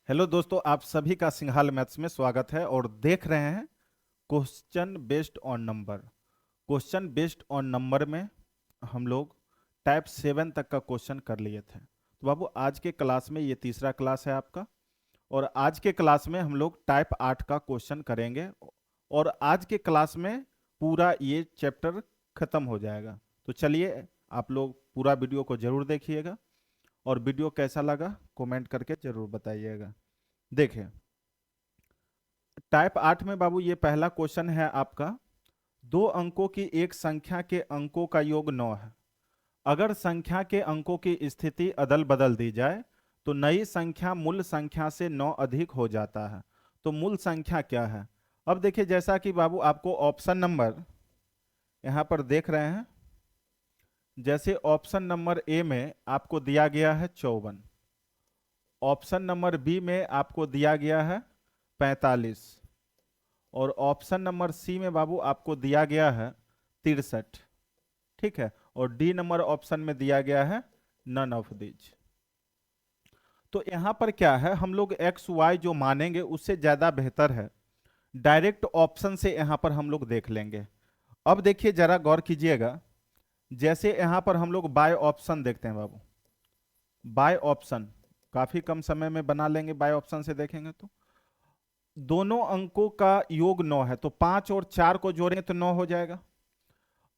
Hello दोस्तों, आप सभी का सिंघाल मैथ्स में स्वागत है और देख रहे हैं question based on number. Question based on number में हम लोग टाइप 7 तक का क्वेश्चन कर लिए थे। तो बाबू आज के क्लास में ये तीसरा क्लास है आपका, और आज के क्लास में हम लोग टाइप 8 का क्वेश्चन करेंगे और आज के क्लास में पूरा ये चैप्टर खत्म हो जाएगा। तो चलिए आप लोग पूरा वीडियो को जरूर देखिएगा और वीडियो कैसा लगा कमेंट करके जरूर बताइएगा। देखिए, टाइप 8 में बाबू ये पहला क्वेश्चन है आपका। दो अंकों की एक संख्या के अंकों का योग 9 है। अगर संख्या के अंकों की स्थिति अदल बदल दी जाए तो नई संख्या मूल संख्या से 9 अधिक हो जाता है। तो मूल संख्या क्या है? अब देखिए, जैसा कि बाबू आपको ऑप्शन नंबर यहां पर देख रहे हैं, जैसे ऑप्शन नंबर ए में आपको दिया गया है 54, ऑप्शन नंबर बी में आपको दिया गया है 45, और ऑप्शन नंबर सी में बाबू आपको दिया गया है 63। ठीक है, और डी नंबर ऑप्शन में दिया गया है नन ऑफ दीज। तो यहां पर क्या है, हम लोग एक्स वाई जो मानेंगे उससे ज्यादा बेहतर है डायरेक्ट ऑप्शन से यहां पर हम लोग देख लेंगे। अब देखिए जरा गौर कीजिएगा, जैसे यहां पर हम लोग बाय ऑप्शन देखते हैं बाबू। बाय ऑप्शन काफी कम समय में बना लेंगे, बाय ऑप्शन से देखेंगे तो दोनों अंकों का योग 9 है, तो 5 और 4 को जोड़ें तो 9 हो जाएगा।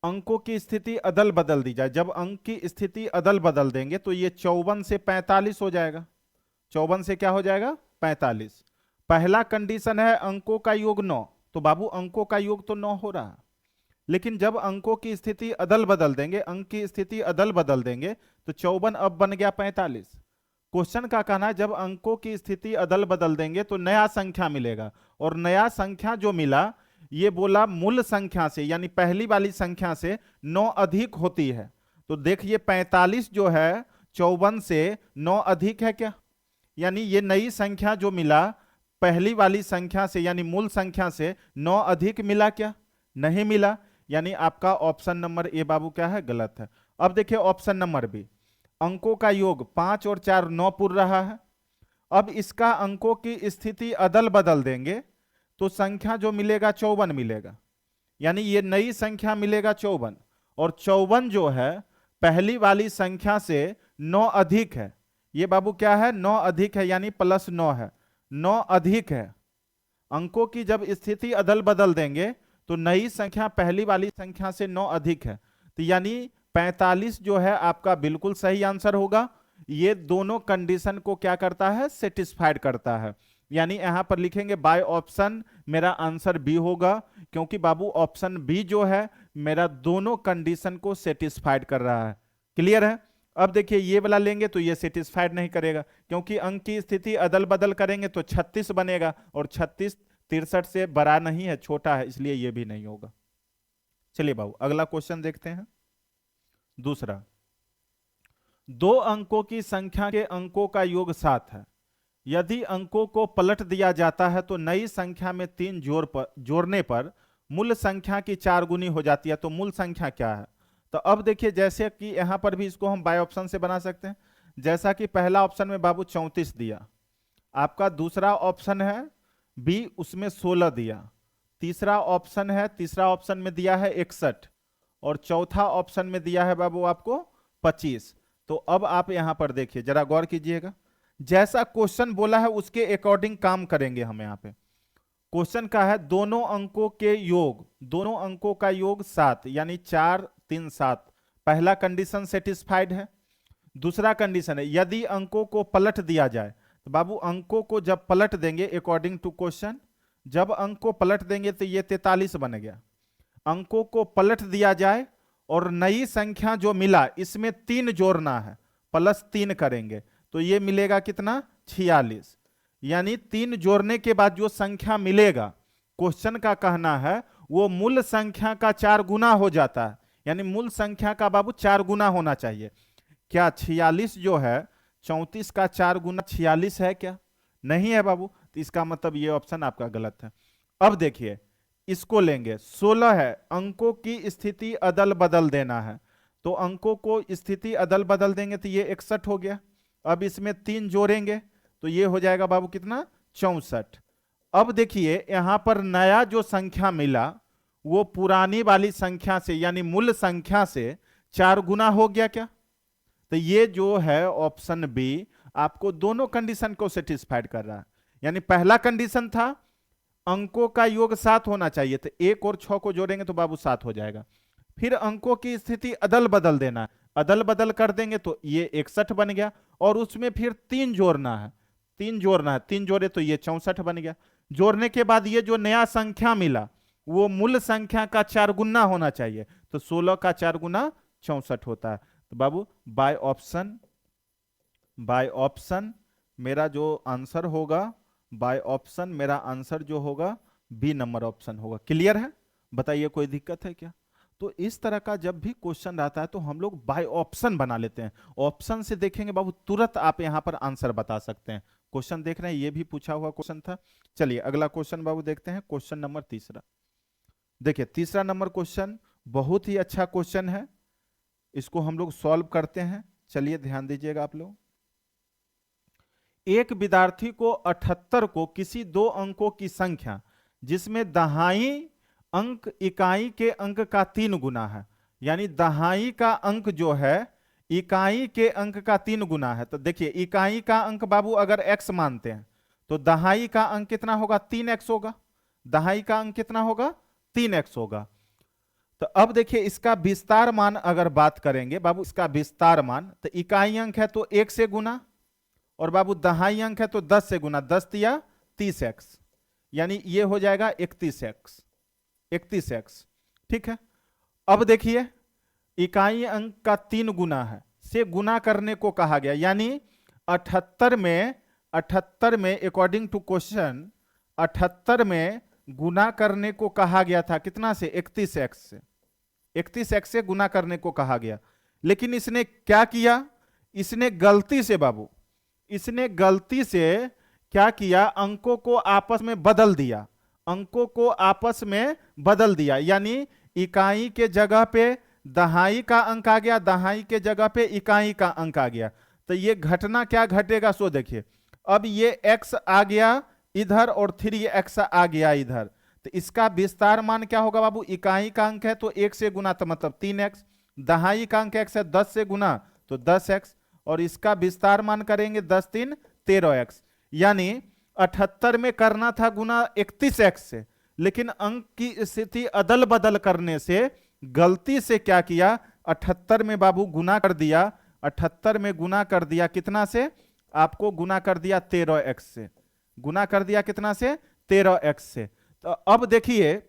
अंकों की स्थिति अदल बदल दी जाए, जब अंक की स्थिति अदल बदल देंगे तो ये 54 से 45 हो जाएगा। 54 से क्या हो जाएगा? 45। पहला कंडीशन है अंकों का योग 9, तो बाबू अंकों का योग तो 9 हो रहा। लेकिन जब अंकों की स्थिति अदल बदल देंगे, अंक की स्थिति अदल बदल देंगे, तो 54 अब बन गया 45। क्वेश्चन का कहना है जब अंकों की स्थिति अदल बदल देंगे तो नया संख्या मिलेगा, और नया संख्या जो मिला ये बोला मूल संख्या से, यानी पहली वाली संख्या से 9 अधिक होती है। तो देखिए 45 जो है 54 से 9 अधिक है क्या? यानी ये नई संख्या जो मिला पहली वाली संख्या से यानी मूल संख्या से 9 अधिक मिला क्या? नहीं मिला। यानी आपका ऑप्शन नंबर ए बाबू क्या है? गलत है। अब देखिए ऑप्शन नंबर बी, अंकों का योग 5 और 4 9 पुर रहा है। अब इसका अंकों की स्थिति अदल बदल देंगे तो संख्या जो मिलेगा 54 मिलेगा, यानी ये नई संख्या मिलेगा 54, और 54 जो है पहली वाली संख्या से 9 अधिक है। ये बाबू क्या है? 9 अधिक है, यानी +9 है, 9 अधिक है। अंकों की जब स्थिति अदल बदल देंगे तो नई संख्या पहली वाली संख्या से 9 अधिक है, तो यानी 45 जो है आपका बिल्कुल सही आंसर होगा। ये दोनों कंडीशन को क्या करता है? सेटिस्फाइड करता है। यानी यहां पर लिखेंगे बाय ऑप्शन, मेरा आंसर बी होगा, क्योंकि बाबू ऑप्शन बी जो है मेरा दोनों कंडीशन को सेटिस्फाइड कर रहा है। क्लियर है? अब देखिए ये वाला लेंगे तो ये सेटिस्फाइड नहीं करेगा, क्योंकि अंक की स्थिति अदल बदल करेंगे तो 36 बनेगा, और 36 63 से बड़ा नहीं है, छोटा है, इसलिए ये भी नहीं होगा। चलिए बाबू अगला क्वेश्चन देखते हैं। दूसरा, दो अंकों की संख्या के अंकों का योग 7 है। यदि अंकों को पलट दिया जाता है तो नई संख्या में 3 जोड़ने पर मूल संख्या की 4 गुनी हो जाती है। तो मूल संख्या क्या है? तो अब देखिए, जैसे कि यहां पर भी इसको हम बाय ऑप्शन से बना सकते हैं। जैसा कि पहला ऑप्शन में बाबू 34 दिया, आपका दूसरा ऑप्शन है बी, उसमें 16 दिया, तीसरा ऑप्शन है, तीसरा ऑप्शन में दिया है 61, और चौथा ऑप्शन में दिया है बाबू आपको 25। तो अब आप यहां पर देखिए, जरा गौर कीजिएगा, जैसा क्वेश्चन बोला है उसके अकॉर्डिंग काम करेंगे हम। यहां पे क्वेश्चन का है दोनों अंकों के योग, दोनों अंकों का योग 7, यानी 4 3 7। पहला कंडीशन सेटिस्फाइड है। दूसरा कंडीशन है यदि अंकों को पलट दिया जाए, तो बाबू अंकों को जब पलट देंगे अकॉर्डिंग टू क्वेश्चन, जब अंक को पलट देंगे तो ये 43 बन गया। अंकों को पलट दिया जाए और नई संख्या जो मिला इसमें 3 जोड़ना है, +3 करेंगे तो ये मिलेगा कितना? 46। यानी 3 जोड़ने के बाद जो संख्या मिलेगा, क्वेश्चन का कहना है वो मूल संख्या का 4 गुना हो जाता है, यानी मूल संख्या का बाबू 4 गुना होना चाहिए। क्या 46 जो है 34 का 4 गुना 46 है क्या? नहीं है बाबू, तो इसका मतलब ये ऑप्शन आपका गलत है। अब देखिए इसको लेंगे, 16 है, अंकों की स्थिति अदल बदल देना है, तो अंकों को स्थिति अदल बदल देंगे तो ये 61 हो गया। अब इसमें 3 जोड़ेंगे तो ये हो जाएगा बाबू कितना, 64। अब देखिए यहां पर नया जो संख्या मिला वो पुरानी वाली संख्या से यानी मूल संख्या से 4 गुना हो गया क्या? तो ये जो है ऑप्शन बी आपको दोनों कंडीशन को सेटिस्फाइड कर रहा है। यानी पहला कंडीशन था अंकों का योग 7 होना चाहिए, तो 1 और 6 को जोड़ेंगे तो बाबू 7 हो जाएगा। फिर अंकों की स्थिति अदल बदल देना है, अदल बदल कर देंगे तो ये 61 बन गया, और उसमें फिर 3 जोड़ना है, 3 जोड़ना है, 3 जोड़े तो ये 64 बन गया। जोड़ने के बाद ये जो नया संख्या मिला वो मूल संख्या का 4 गुना होना चाहिए, तो 16 का 4 गुना 64 होता है। तो बाबू बाय ऑप्शन मेरा जो आंसर होगा, बाय ऑप्शन मेरा आंसर जो होगा बी नंबर ऑप्शन होगा। क्लियर है? बताइए कोई दिक्कत है क्या? तो इस तरह का जब भी क्वेश्चन आता है तो हम लोग बाय ऑप्शन बना लेते हैं। ऑप्शन से देखेंगे बाबू तुरंत आप यहां पर आंसर बता सकते हैं। क्वेश्चन देख रहे हैं, ये भी पूछा हुआ क्वेश्चन था। चलिए अगला क्वेश्चन बाबू देखते हैं, क्वेश्चन नंबर तीसरा। देखिए तीसरा नंबर क्वेश्चन बहुत ही अच्छा क्वेश्चन है, इसको हम लोग सॉल्व करते हैं। चलिए ध्यान दीजिएगा आप लोग। एक विद्यार्थी को 78 को किसी दो अंकों की संख्या जिसमें दहाई अंक इकाई के अंक का 3 गुना है, यानी दहाई का अंक जो है इकाई के अंक का 3 गुना है। तो देखिए इकाई का अंक बाबू अगर x मानते हैं तो दहाई का अंक कितना होगा, 3x होगा। दहाई का अंक कितना होगा, 3x होगा। तो अब देखिए इसका विस्तार मान अगर बात करेंगे बाबू, इसका विस्तार मान, तो इकाई अंक है तो 1 से गुना, और बाबू दहाई अंक है तो 10 से गुना, 10 तिया 30x, यानी ये हो जाएगा 31x, 31x। ठीक है। अब देखिए इकाई अंक का 3 गुना है, से गुना करने को कहा गया, यानी 78 में अकॉर्डिंग टू क्वेश्चन 78 में गुना करने को कहा गया था कितना से, 31x से, 31x से गुना करने को कहा गया। लेकिन इसने क्या किया, इसने गलती से बाबू, इसने गलती से क्या किया, अंकों को आपस में बदल दिया, अंकों को आपस में बदल दिया, यानी इकाई के जगह पे दहाई का अंक आ गया, दहाई के जगह पे इकाई का अंक आ गया। तो ये घटना क्या घटेगा सो देखिए, अब ये x आ गया इधर और 3x आ गया इधर, तो इसका विस्तार मान क्या होगा बाबू, इकाई का अंक है तो 1 से गुना तो मतलब 3x, दहाई का अंक x है 10 से गुना तो 10x, और इसका विस्तार मान करेंगे 10 3 13x, यानी 78 में करना था गुना 31x से, लेकिन अंक की स्थिति अदल बदल करने से गलती से क्या किया, 78 में बाबू गुना कर दिया, 78 में गुना कर दिया कितना से, आपको गुना कर दिया 13x से, गुना कर दिया कितना से, 13x से। तो अब देखिए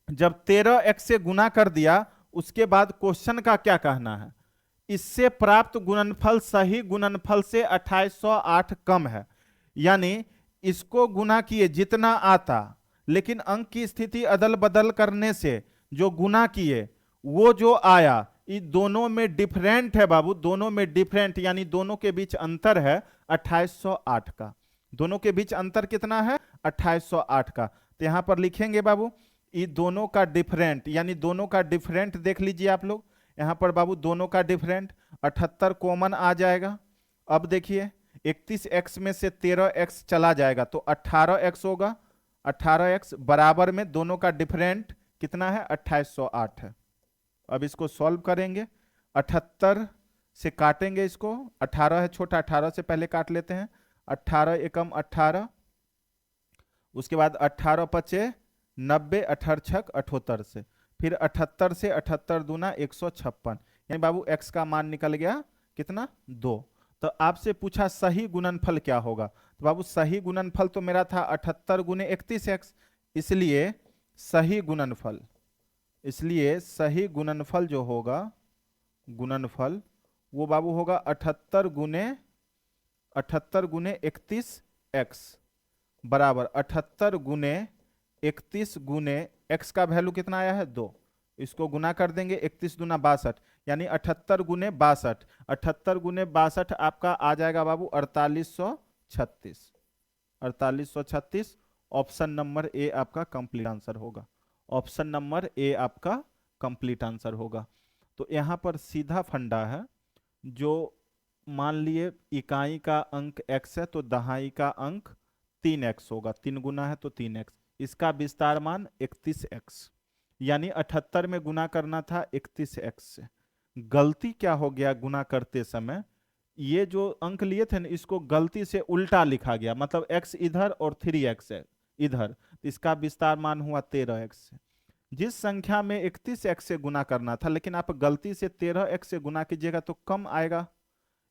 जब 13x से गुना कर दिया उसके बाद क्वेश्चन का क्या कहना है, इससे प्राप्त गुणनफल सही गुणनफल से 2808 कम है, यानी इसको गुना किए जितना आता, लेकिन अंक की स्थिति अदल बदल करने से जो गुना किए वो जो आया, ये दोनों में डिफरेंट है बाबू, दोनों में डिफरेंट, यानी दोनों के बीच अंतर है 2808 का, दोनों के बीच अंतर कितना है 2808 का। तो यहां पर लिखेंगे बाबू ये दोनों का डिफरेंट, यानी दोनों का डिफरेंट देख लीजिए आप लोग, यहां पर बाबू दोनों का डिफरेंट 78 कॉमन आ जाएगा। अब देखिए 31x में से 13x चला जाएगा तो 18x होगा, 18x बराबर में दोनों का डिफरेंट कितना है 2808 है। अब इसको सॉल्व करेंगे, 78 से काटेंगे इसको, 18 है छोटा, 18 से पहले काट लेते हैं, 18 एकम 18, उसके बाद 18 पचे 90, 18 छक 78 से, फिर 78 से 78 दूना 156, यानी बाबू x का मान निकल गया कितना 2। तो आपसे पूछा सही गुणनफल क्या होगा, तो बाबू सही गुणनफल तो मेरा था 78 गुने 31x, इसलिए सही गुणनफल, इसलिए सही गुणनफल जो होगा, गुणनफल वो बाबू होगा 78 गुने 31x बराबर 78 गुने 31 गुने x का वैल्यू कितना आया है 2, इसको गुना कर देंगे 31 दूना 62, यानी 78 गुने 62, 78 गुने 62 आपका आ जाएगा बाबू 4836, 4836। ऑप्शन नंबर ए आपका कंप्लीट आंसर होगा, ऑप्शन नंबर ए आपका कंप्लीट आंसर होगा। तो यहां पर सीधा फंडा है, जो मान लिए इकाई का अंक x है तो दहाई का अंक 3x होगा, 3 गुना है तो 3x। इसका विस्तार मान 31x, यानी 78 में गुना करना था 31x से। गलती क्या हो गया, गुना करते समय ये जो अंक लिए थे ना, इसको गलती से उल्टा लिखा गया, मतलब x इधर और 3x है इधर, तो इसका विस्तार मान हुआ 13x से। जिस संख्या में 31x से गुना करना था, लेकिन आप गलती से 13x से गुना कीजिएगा तो कम आएगा,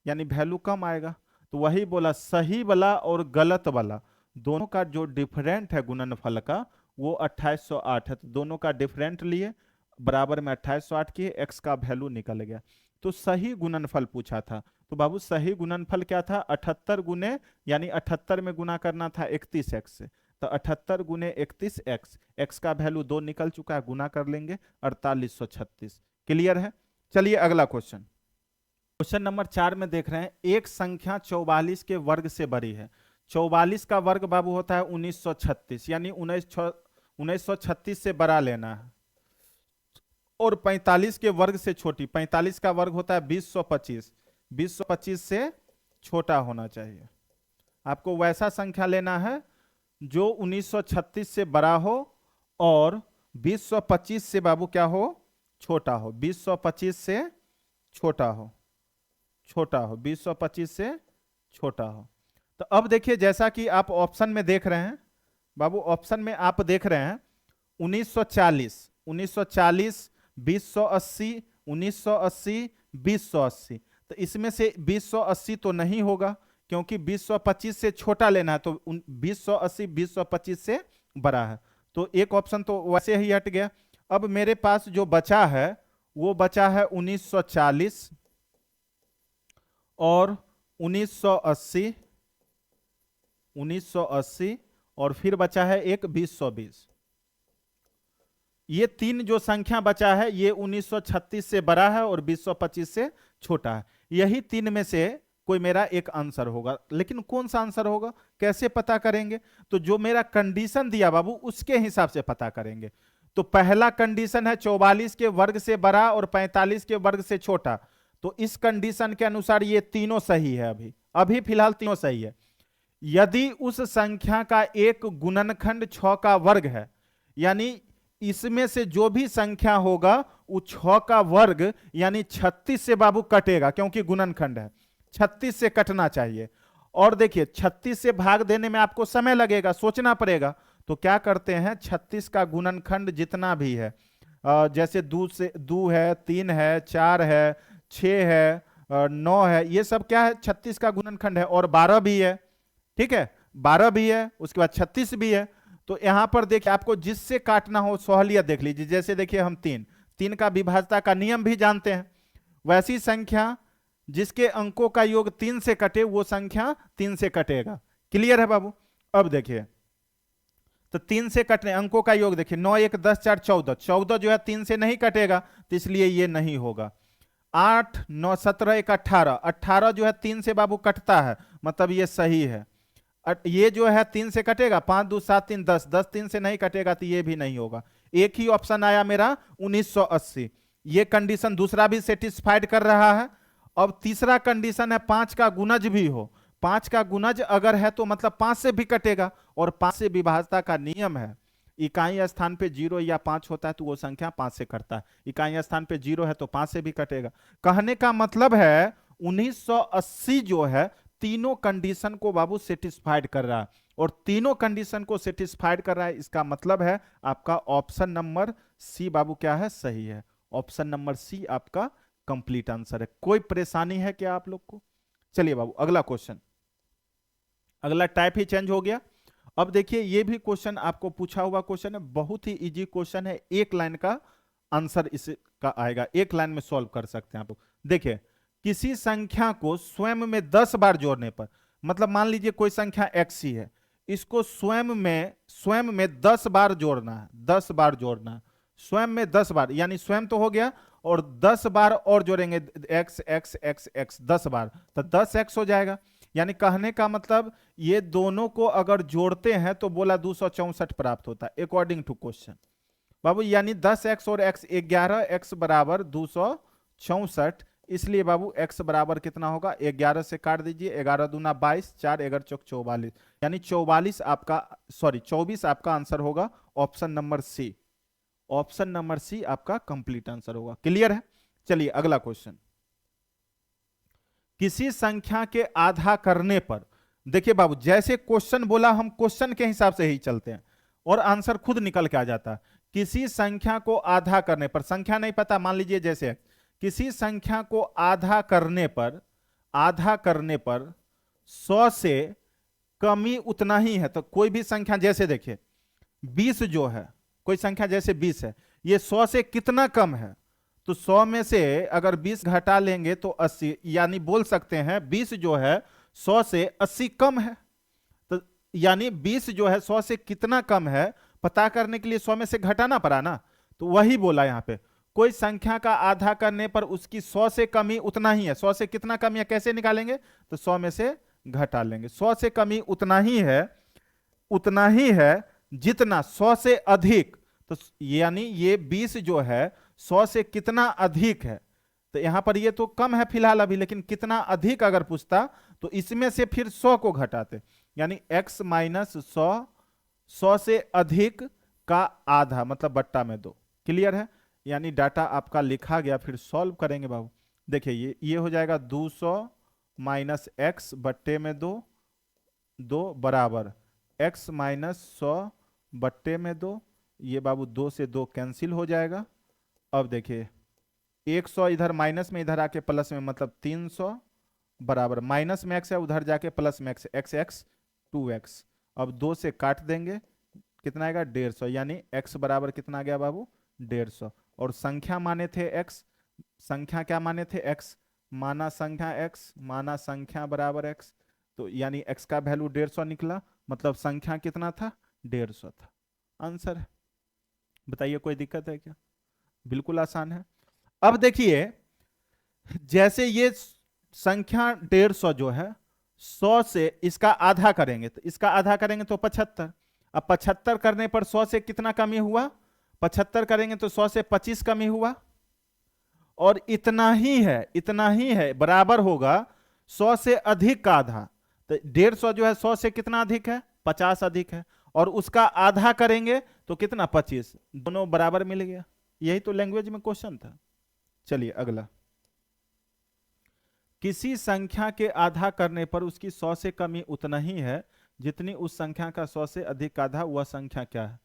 यानी वैल्यू कम आएगा। तो वही बोला, सही वाला और गलत वाला दोनों का जो डिफरेंट है गुणनफल का वो 2808 है। तो दोनों का डिफरेंट लिए, बराबर में 2808 किए, एक्स का वैल्यू निकल गया। तो सही गुणनफल पूछा था, तो बाबू सही गुणनफल क्या था, 78 गुने, यानी 78 में गुना करना था 31x से, तो 78 गुने 31x, एक्स का वैल्यू 2 निकल चुका है, गुना कर लेंगे 4836। क्लियर है। चलिए अगला क्वेश्चन, क्वेश्चन नंबर 4 में देख रहे हैं, एक संख्या 44 के वर्ग से बड़ी है। 44 का वर्ग बाबू होता है 1936, यानी 1936 से बड़ा लेना है। और 45 के वर्ग से छोटी, 45 का वर्ग होता है 2025, 2025 से छोटा होना चाहिए। आपको वैसा संख्या लेना है जो 1936 से बड़ा हो और 2025 से बाबू क्या हो, छोटा हो। 2025 से छोटा हो, 2025 से छोटा हो। तो अब देखिए, जैसा कि आप ऑप्शन में देख रहे हैं बाबू, ऑप्शन में आप देख रहे हैं 1940, 1940, 2080, 1980, 2080। तो इसमें से 2080 तो नहीं होगा, क्योंकि 2025 से छोटा लेना है, तो 2080 2025 से बड़ा है, तो एक ऑप्शन तो वैसे ही हट गया। अब मेरे पास जो बचा है वो बचा है 1940 और 1980, 1980 और फिर बचा है एक 2020। ये तीन जो संख्या बचा है ये 1936 से बड़ा है और 2025 से छोटा है। यही तीन में से कोई मेरा एक आंसर होगा, लेकिन कौन सा आंसर होगा, कैसे पता करेंगे? तो जो मेरा कंडीशन दिया बाबू उसके हिसाब से पता करेंगे। तो पहला कंडीशन है 44 के वर्ग से बड़ा और 45 के वर्ग से छोटा, तो इस कंडीशन के अनुसार ये तीनों सही है। अभी फिलहाल तीनों सही है। यदि उस संख्या का एक गुणनखंड 6 का वर्ग है, यानी इसमें से जो भी संख्या होगा वो 6 का वर्ग यानी 36 से बाबू कटेगा, क्योंकि गुणनखंड है, 36 से कटना चाहिए। और देखिए 36 से भाग देने में आपको समय लगेगा, सोचना पड़ेगा। तो क्या करते हैं, 36 का गुणनखंड जितना भी है, जैसे 2 है, 3 है, 4 है, 6 है, 9 है, ये सब क्या है, 36 का गुणनखंड है। और 12 भी है, ठीक है, 12 भी है, उसके बाद 36 भी है। तो यहां पर देखिए आपको जिससे काटना हो सहूलियत देख लीजिए। जैसे देखिए हम 3 का विभाज्यता का नियम भी जानते हैं, वैसी संख्या जिसके अंकों का योग 3 से कटे वो संख्या 3 से कटेगा। क्लियर है बाबू। अब देखिए, तो 3 से कटने अंकों का योग देखिए, 9 1 10 4 14, 14 जो है 3 से नहीं कटेगा, तो इसलिए ये नहीं होगा। 8 9 17 1 18, 18 जो है 3 से बाबू कटता है, मतलब ये सही है। ये जो है 3 से कटेगा, 5 2 7 3 10, 10 3 से नहीं कटेगा, तो ये भी नहीं होगा। एक ही ऑप्शन आया मेरा 1980, ये कंडीशन दूसरा भी सेटिस्फाइड कर रहा है। अब तीसरा कंडीशन है 5 का गुणज भी हो। 5 का गुणज अगर है तो मतलब 5 से भी कटेगा, और 5 से विभाज्यता का नियम है, इकाई स्थान पे 0 या 5 होता है तो वो संख्या 5 से कटता है, इकाई स्थान पे 0 है तो 5 से भी कटेगा। कहने का मतलब है 1980 जो है तीनों कंडीशन को बाबू सेटिस्फाइड कर रहा है, और तीनों कंडीशन को सेटिस्फाइड कर रहा है, इसका मतलब है आपका ऑप्शन नंबर सी बाबू क्या है, सही है। ऑप्शन नंबर सी आपका कंप्लीट आंसर है। कोई परेशानी है क्या आप लोग को? चलिए बाबू अगला क्वेश्चन, अगला टाइप ही चेंज हो गया। अब देखिए ये भी क्वेश्चन आपको पूछा हुआ क्वेश्चन है, बहुत ही इजी क्वेश्चन है, एक लाइन का आंसर इसका आएगा, एक लाइन में सॉल्व कर सकते हैं आप। देखिए किसी संख्या को स्वयं में 10 बार जोड़ने पर, मतलब मान लीजिए कोई संख्या x ही है, इसको स्वयं में 10 बार जोड़ना है, 10 बार जोड़ना है, स्वयं में 10 बार, यानी स्वयं तो हो गया और 10 बार और जोड़ेंगे x x x x 10 बार, तो 10x हो जाएगा। यानी कहने का मतलब ये दोनों को अगर जोड़ते हैं तो बोला 264 प्राप्त होता है अकॉर्डिंग टू क्वेश्चन बाबू। यानी 10x और x 11x बराबर 264, इसलिए बाबू x बराबर कितना होगा, 11 से काट दीजिए, 11 दूना 22, 4 11 चौक 44, यानी 44 आपका, सॉरी 24 आपका आंसर होगा। Option number C, option number C आपका कंप्लीट आंसर होगा। क्लियर है? चलिए अगला क्वेश्चन। किसी संख्या के आधा करने पर, देखिए बाबू जैसे क्वेश्चन बोला हम क्वेश्चन के हिसाब से ही चलते हैं और आंसर खुद निकल के आ जाता है। किसी संख्या को आधा करने पर, संख्या नहीं पता, मान लीजिए जैसे किसी संख्या को आधा करने पर 100 से कमी उतना ही है, तो कोई भी संख्या जैसे देखिए 20 जो है, कोई संख्या जैसे 20 है, ये 100 से कितना कम है, तो 100 में से अगर 20 घटा लेंगे तो 80, यानी बोल सकते हैं 20 जो है 100 से 80 कम है। तो यानी 20 जो है 100 से कितना कम है पता करने के लिए 100 में से घटाना पड़ा ना, तो वही बोला यहां पे। कोई संख्या का आधा करने पर उसकी 100 से कमी उतना ही है, 100 से कितना कमी है कैसे निकालेंगे, तो 100 में से घटा लेंगे। 100 से कमी उतना ही है जितना 100 से अधिक, तो यानी ये 20 जो है 100 से कितना अधिक है, तो यहां पर ये तो कम है फिलहाल अभी, लेकिन कितना अधिक अगर पूछता तो इसमें से फिर 100 को घटाते, यानी x माइनस 100 से अधिक का आधा मतलब बट्टा में 2। क्लियर है? यानी डाटा आपका लिखा गया, फिर सॉल्व करेंगे बाबू। देखिए ये हो जाएगा 200 माइनस एक्स बट्टे में 2 बराबर x माइनस 100 बट्टे में 2। ये बाबू 2 से 2 कैंसिल हो जाएगा। अब देखिए 100 इधर माइनस में इधर आके प्लस में, मतलब 300 बराबर माइनस में x है, उधर जाके प्लस में x, x 2x। अब 2 से काट देंगे, कितना आएगा 150, यानी x बराबर कितना आ गया बाबू 150। और संख्या माने थे x, संख्या क्या माने थे x, माना संख्या x, माना संख्या बराबर x, तो यानी x का वैल्यू 150 निकला, मतलब संख्या कितना था 150 था। आंसर है। बताइए कोई दिक्कत है क्या? बिल्कुल आसान है। अब देखिए जैसे ये संख्या 150 जो है 100 से इसका आधा करेंगे, तो इसका आधा करेंगे तो 75। अब 75 करने पर 100 से कितना कमी हुआ, 75 करेंगे तो 100 से 25 कमी हुआ, और इतना ही है बराबर होगा 100 से अधिक का आधा। तो 150 जो है 100 से कितना अधिक है, 50 अधिक है, और उसका आधा करेंगे तो कितना 25, दोनों बराबर मिल गया। यही तो लैंग्वेज में क्वेश्चन था। चलिए अगला। किसी संख्या के आधा करने पर उसकी 100 से कमी उतना ही है जितनी उस संख्या का 100 से अधिक आधा, वह संख्या क्या है,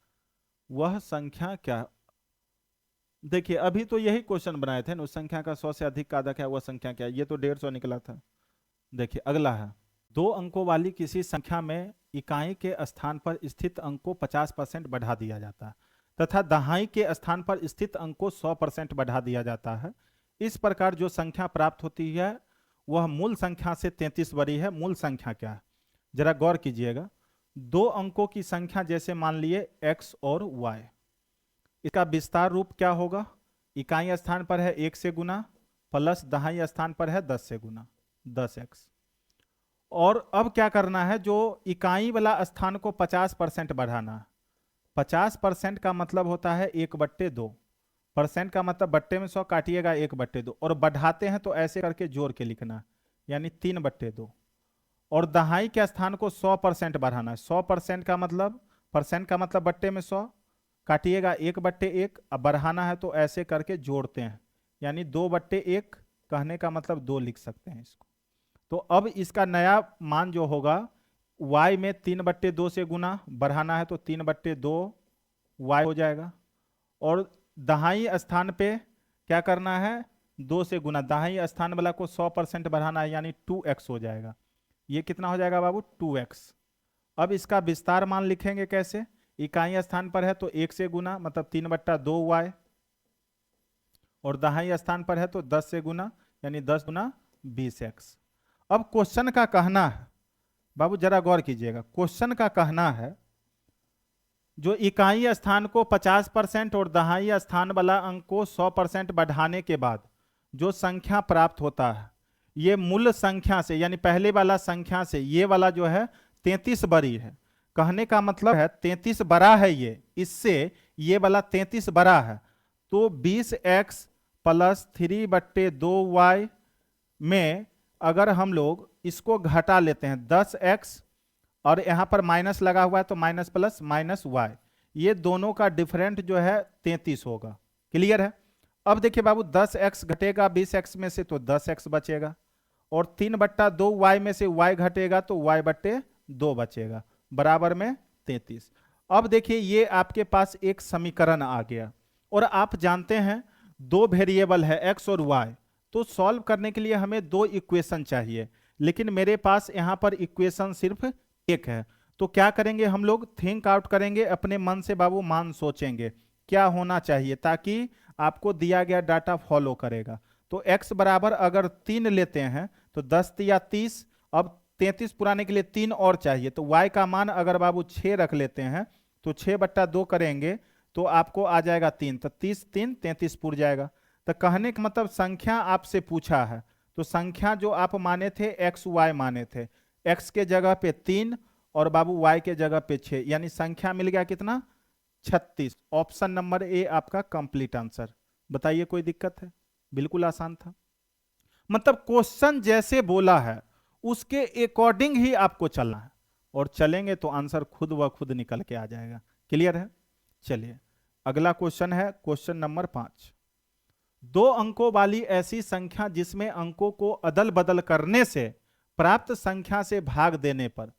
वह संख्या क्या? देखिए अभी तो यही क्वेश्चन बनाए थे ना, उस संख्या का 100 से अधिक का आधा क्या, वह संख्या क्या? ये तो 150 निकला था। देखिए अगला है, 2 अंकों वाली किसी संख्या में इकाई के स्थान पर स्थित अंक को 50% बढ़ा दिया जाता है तथा दहाई के स्थान पर स्थित अंक को 100% बढ़ा दिया जाता है। इस प्रकार जो संख्या प्राप्त होती है वह मूल संख्या से 33 बड़ी है। मूल संख्या क्या है, जरा गौर कीजिएगा। 2 अंकों की संख्या जैसे मान लिए x और y, इसका विस्तार रूप क्या होगा, इकाई स्थान पर है 1 से गुना प्लस दहाई स्थान पर है 10 से गुना 10x। और अब क्या करना है, जो इकाई वाला स्थान को 50% बढ़ाना है। 50% का मतलब होता है 1/2, परसेंट का मतलब बट्टे में 100 काटिएगा 1/2, और बढ़ाते हैं तो ऐसे करके जोड़ के लिखना, यानी 3/2। और दहाई के स्थान को 100% बढ़ाना है। 100% का मतलब, परसेंट का मतलब बट्टे में 100 काटिएगा 1/1, अब बढ़ाना है तो ऐसे करके जोड़ते हैं, यानी 2/1 कहने का मतलब 2 लिख सकते हैं इसको। तो अब इसका नया मान जो होगा y में 3/2 से गुना, बढ़ाना है तो 3/2 y हो जाएगा। और दहाई स्थान पे क्या करना है, 2 से गुना, दहाई स्थान वाला को 100% बढ़ाना है, यानी 2x हो जाएगा। ये कितना हो जाएगा बाबू 2x। अब इसका विस्तार मान लिखेंगे कैसे, इकाई स्थान पर है तो 1 से गुना मतलब 3/2y, और दहाई स्थान पर है तो 10 से गुना यानी 10 गुना 20x। अब क्वेश्चन का कहना है, बाबू जरा गौर कीजिएगा, क्वेश्चन का कहना है जो इकाई स्थान को 50% और दहाई स्थान वाला अंक को 100% बढ़ाने के बाद जो संख्या प्राप्त होता है, ये मूल संख्या से यानी पहले वाला संख्या से ये वाला जो है 33 बड़ी है। कहने का मतलब है 33 बड़ा है ये, इससे ये वाला 33 बड़ा है, तो 20x प्लस 3/2y में अगर हम लोग इसको घटा लेते हैं 10x और यहां पर माइनस लगा हुआ है तो माइनस प्लस माइनस वाई, ये दोनों का डिफरेंट जो है 33 होगा। क्लियर है। अब देखिए बाबू 10x घटेगा 20x में से तो 10x बचेगा और 3/2y में से y घटेगा तो y/2 बचेगा बराबर में 33। अब देखिए ये आपके पास एक समीकरण आ गया और आप जानते हैं दो वेरिएबल है x और y, तो सॉल्व करने के लिए हमें दो इक्वेशन चाहिए, लेकिन मेरे पास यहां पर इक्वेशन सिर्फ एक है। तो क्या करेंगे हम लोग, थिंक आउट करेंगे, अपने मन से बाबू मान सोचेंगे क्या होना चाहिए ताकि आपको दिया गया डाटा फॉलो करेगा। तो x बराबर अगर 3 लेते हैं तो 10 या 30, अब 33 पुराने के लिए 3 और चाहिए, तो y का मान अगर बाबू 6 रख लेते हैं तो 6/2 करेंगे तो आपको आ जाएगा 3, तो 30 3 33 पुर जाएगा। तो कहने का मतलब संख्या आपसे पूछा है तो संख्या जो आप माने थे एक्स वाई माने थे, x के जगह पे 3 और बाबू y के जगह पे 6, यानी संख्या मिल गया कितना 36। ऑप्शन नंबर ए आपका कंप्लीट आंसर। बताइए कोई दिक्कत है, बिल्कुल आसान था। मतलब क्वेश्चन जैसे बोला है उसके अकॉर्डिंग ही आपको चलना है और चलेंगे तो आंसर खुद व खुद निकल के आ जाएगा। क्लियर है। चलिए अगला क्वेश्चन है क्वेश्चन नंबर 5। 2 अंकों वाली ऐसी संख्या जिसमें अंकों को अदल बदल करने से प्राप्त संख्या से भाग देने पर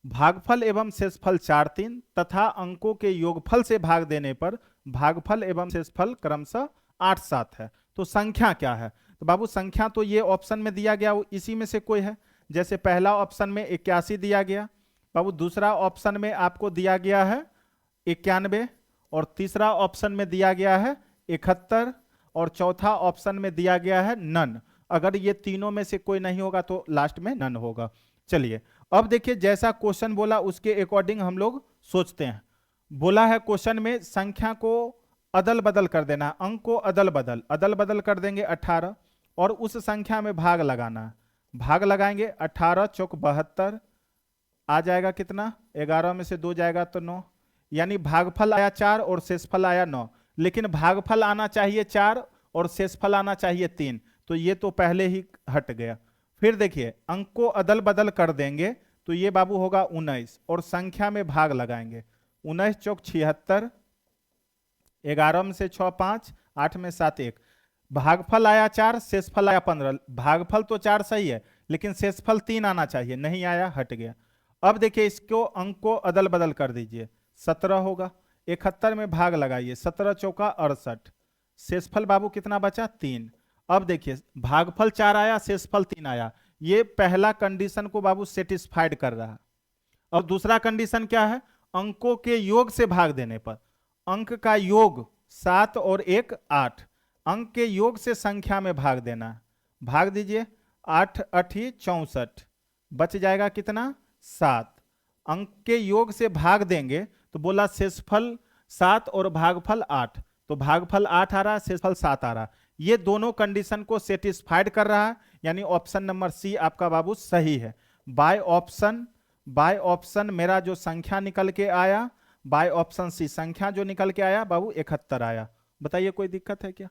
भागफल एवं शेषफल 4 3 तथा अंकों के योगफल से भाग देने पर भागफल एवं शेषफल क्रमशः 8 7 है, तो संख्या क्या है। तो बाबू संख्या तो ये ऑप्शन में दिया गया इसी में से कोई है। जैसे पहला ऑप्शन में 81 दिया गया बाबू, दूसरा ऑप्शन में आपको दिया गया है 91 और तीसरा ऑप्शन में दिया गया है 71 और चौथा ऑप्शन में दिया गया है नन। अगर ये तीनों में से कोई नहीं होगा तो लास्ट में नन होगा। चलिए अब देखिए जैसा क्वेश्चन बोला उसके अकॉर्डिंग हम लोग सोचते हैं। बोला है क्वेश्चन में संख्या को अदल बदल कर देना, अंक को अदल बदल कर देंगे 18 और उस संख्या में भाग लगाना है। भाग लगाएंगे 18 चौक 72, आ जाएगा कितना 11 में से 2 जाएगा तो 9, यानी भागफल आया 4 और शेषफल आया 9, लेकिन भागफल आना चाहिए 4 और शेषफल आना चाहिए 3, तो ये तो पहले ही हट गया। फिर देखिए अंक को अदल बदल कर देंगे तो ये बाबू होगा 19 और संख्या में भाग लगाएंगे 19 चौक 76, 11 में से 6 5, 8 में 7 1, भागफल आया 4 शेषफल आया 15, भागफल तो 4 सही है लेकिन शेषफल 3 आना चाहिए, नहीं आया हट गया। अब देखिए इसको अंक को अदल बदल कर दीजिए 17 होगा, 71 में भाग लगाइए 17 चौका 68, शेषफल बाबू कितना बचा 3। अब देखिए भागफल 4 आया शेषफल 3 आया, ये पहला कंडीशन को बाबू सेटिस्फाइड कर रहा है। और दूसरा कंडीशन क्या है, अंकों के योग से भाग देने पर, अंक का योग 7 और 1 8, अंक के योग से संख्या में भाग देना है। भाग दीजिए 8 8 64, बच जाएगा कितना 7, अंक के योग से भाग देंगे तो बोला शेषफल 7 और भागफल 8, तो भागफल 8 आ रहा शेषफल 7 आ रहा, ये दोनों कंडीशन को सेटिस्फाइड कर रहा है, यानी ऑप्शन नंबर सी आपका बाबू सही है। बाय ऑप्शन मेरा जो संख्या निकल के आया, बाय ऑप्शन सी संख्या जो निकल के आया बाबू 71 आया। बताइए कोई दिक्कत है क्या।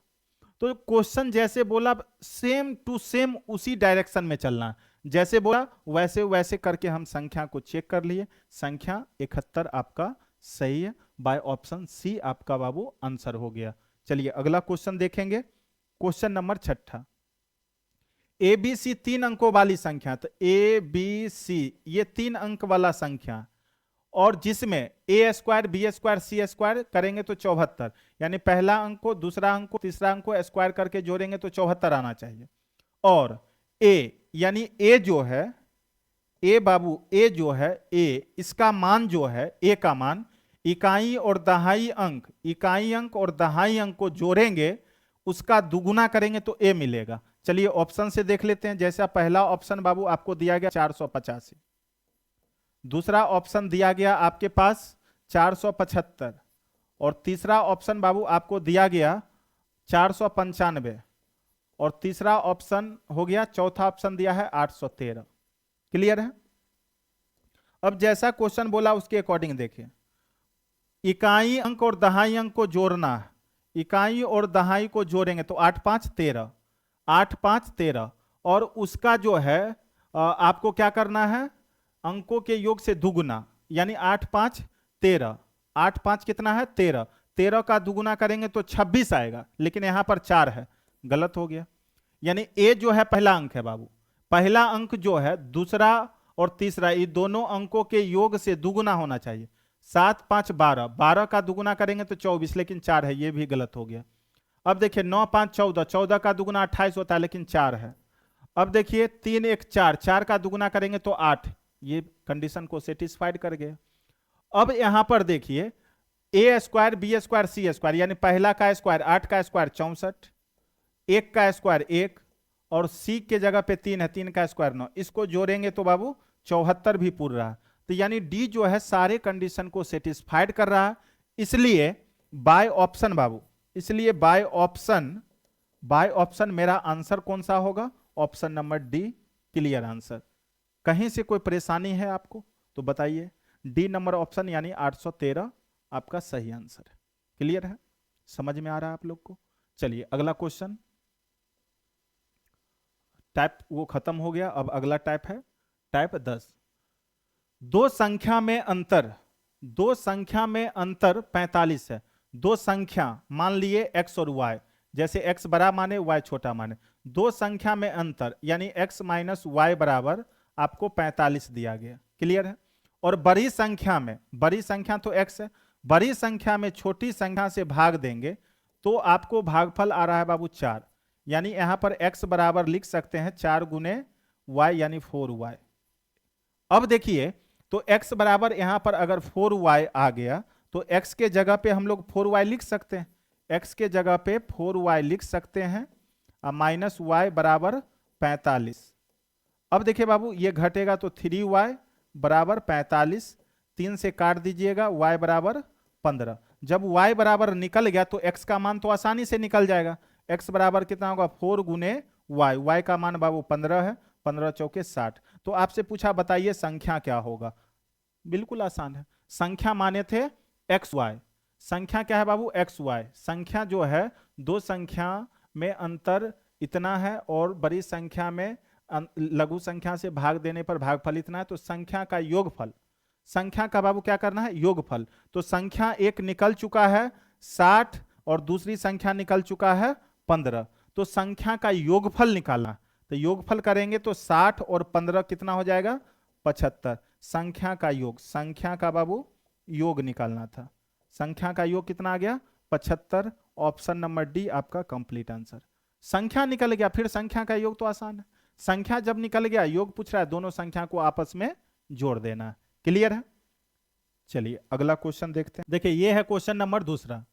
तो क्वेश्चन जैसे बोला सेम टू सेम उसी डायरेक्शन में चलना, जैसे बोला वैसे वैसे करके हम संख्या को चेक कर लिए, संख्या 71 आपका सही है, बाय ऑप्शन सी आपका बाबू आंसर हो गया। चलिए अगला क्वेश्चन देखेंगे question number 6। A B C 3 अंकों वाली संख्या, तो ए बी सी ये 3 अंक वाला संख्या और जिसमें ए स्क्वायर बी स्क्वायर सी स्क्वायर करेंगे तो 74, यानी पहला अंक को दूसरा अंक को तीसरा अंक को स्क्वायर करके जोड़ेंगे तो 74 आना चाहिए। और ए यानी ए जो है ए बाबू ए जो है ए इसका मान जो है ए का मान इकाई और दहाई अंक और दहाई अंक को जोड़ेंगे उसका दुगुना करेंगे तो ए मिलेगा। चलिए ऑप्शन से देख लेते हैं। जैसा पहला ऑप्शन बाबू आपको दिया गया 485, दूसरा ऑप्शन दिया गया आपके पास 475 और तीसरा ऑप्शन बाबू आपको दिया गया 495 और तीसरा ऑप्शन हो गया, चौथा ऑप्शन दिया है 813। क्लियर है। अब जैसा क्वेश्चन बोला उसके अकॉर्डिंग देखिए, इकाई अंक और दहाई अंक को जोड़ना है, इकाई और दहाई को जोड़ेंगे तो 8 5 13, 8 5 13, और उसका जो है आपको क्या करना है, अंकों के योग से दुगुना, यानी 8 5 13, 8 5 कितना है 13, 13 का दुगुना करेंगे तो 26 आएगा, लेकिन यहां पर 4 है, गलत हो गया। यानी ए जो है पहला अंक है बाबू, पहला अंक जो है दूसरा और तीसरा ये दोनों अंकों के योग से दुगुना होना चाहिए। 7 5 12, 12 का दुगुना करेंगे तो 24, लेकिन 4 है, ये भी गलत हो गया। अब देखिए 9 5 14, 14 का दुगुना 28 होता है, लेकिन 4 है। अब देखिए 3 1 4, 4 का दुगुना करेंगे तो 8, ये कंडीशन को सेटिस्फाइड कर गया। अब यहां पर देखिए ए स्क्वायर बी स्क्वायर सी स्क्वायर, यानी पहला का स्क्वायर 8 का स्क्वायर 64, एक का स्क्वायर 1, और सी के जगह पे 3 है, 3 का स्क्वायर 9, इसको जोड़ेंगे तो बाबू 74 भी पूरा रहा। तो यानी डी जो है सारे कंडीशन को सेटिस्फाइड कर रहा है, इसलिए बाय ऑप्शन बाबू, इसलिए बाय ऑप्शन मेरा आंसर कौन सा होगा, option number D clear answer. कहीं से कोई परेशानी है आपको तो बताइए, डी नंबर ऑप्शन यानी 813 आपका सही आंसर है। क्लियर है, समझ में आ रहा है आप लोग को। चलिए अगला क्वेश्चन, टाइप वो खत्म हो गया, अब अगला टाइप है टाइप 10। दो संख्या में अंतर 45 है। दो संख्या मान लिए x और y, जैसे x बड़ा माने y छोटा माने, दो संख्या में अंतर यानी x माइनस वाई बराबर आपको 45 दिया गया। क्लियर है। और बड़ी संख्या तो x है, बड़ी संख्या में छोटी संख्या से भाग देंगे तो आपको भागफल आ रहा है बाबू 4, यानी यहां पर x बराबर लिख सकते हैं 4 गुने y यानी 4y। अब देखिए तो x बराबर यहां पर अगर 4y आ गया तो x के जगह पे हम लोग 4y लिख सकते हैं, x के जगह पे 4y लिख सकते हैं, माइनस y बराबर 45। अब देखिए बाबू ये घटेगा तो 3y बराबर 45, 3 से काट दीजिएगा, y बराबर 15। जब y बराबर निकल गया तो x का मान तो आसानी से निकल जाएगा, x बराबर कितना होगा 4 गुने y, y का मान बाबू 15 है, 15 चौके 60। तो आपसे पूछा बताइए संख्या क्या होगा, बिल्कुल आसान है, संख्या माने थे xy, संख्या क्या है बाबू xy, संख्या जो है दो संख्या में अंतर इतना है और बड़ी संख्या में लघु संख्या से भाग देने पर भागफल इतना है, तो संख्या का योगफल, संख्या का बाबू क्या करना है योगफल। तो संख्या एक निकल चुका है 60 और दूसरी संख्या निकल चुका है 15, तो संख्या का योगफल निकालना, तो योगफल करेंगे तो 60 और 15 कितना हो जाएगा 75। संख्या का योग, संख्या का बाबू योग निकालना था, संख्या का योग कितना आ गया 75। ऑप्शन नंबर डी आपका कंप्लीट आंसर। संख्या निकल गया, फिर संख्या का योग तो आसान है, संख्या जब निकल गया योग पूछ रहा है दोनों संख्या को आपस में जोड़ देना है। क्लियर है। चलिए अगला क्वेश्चन देखते हैं। देखिए ये है क्वेश्चन नंबर दूसरा,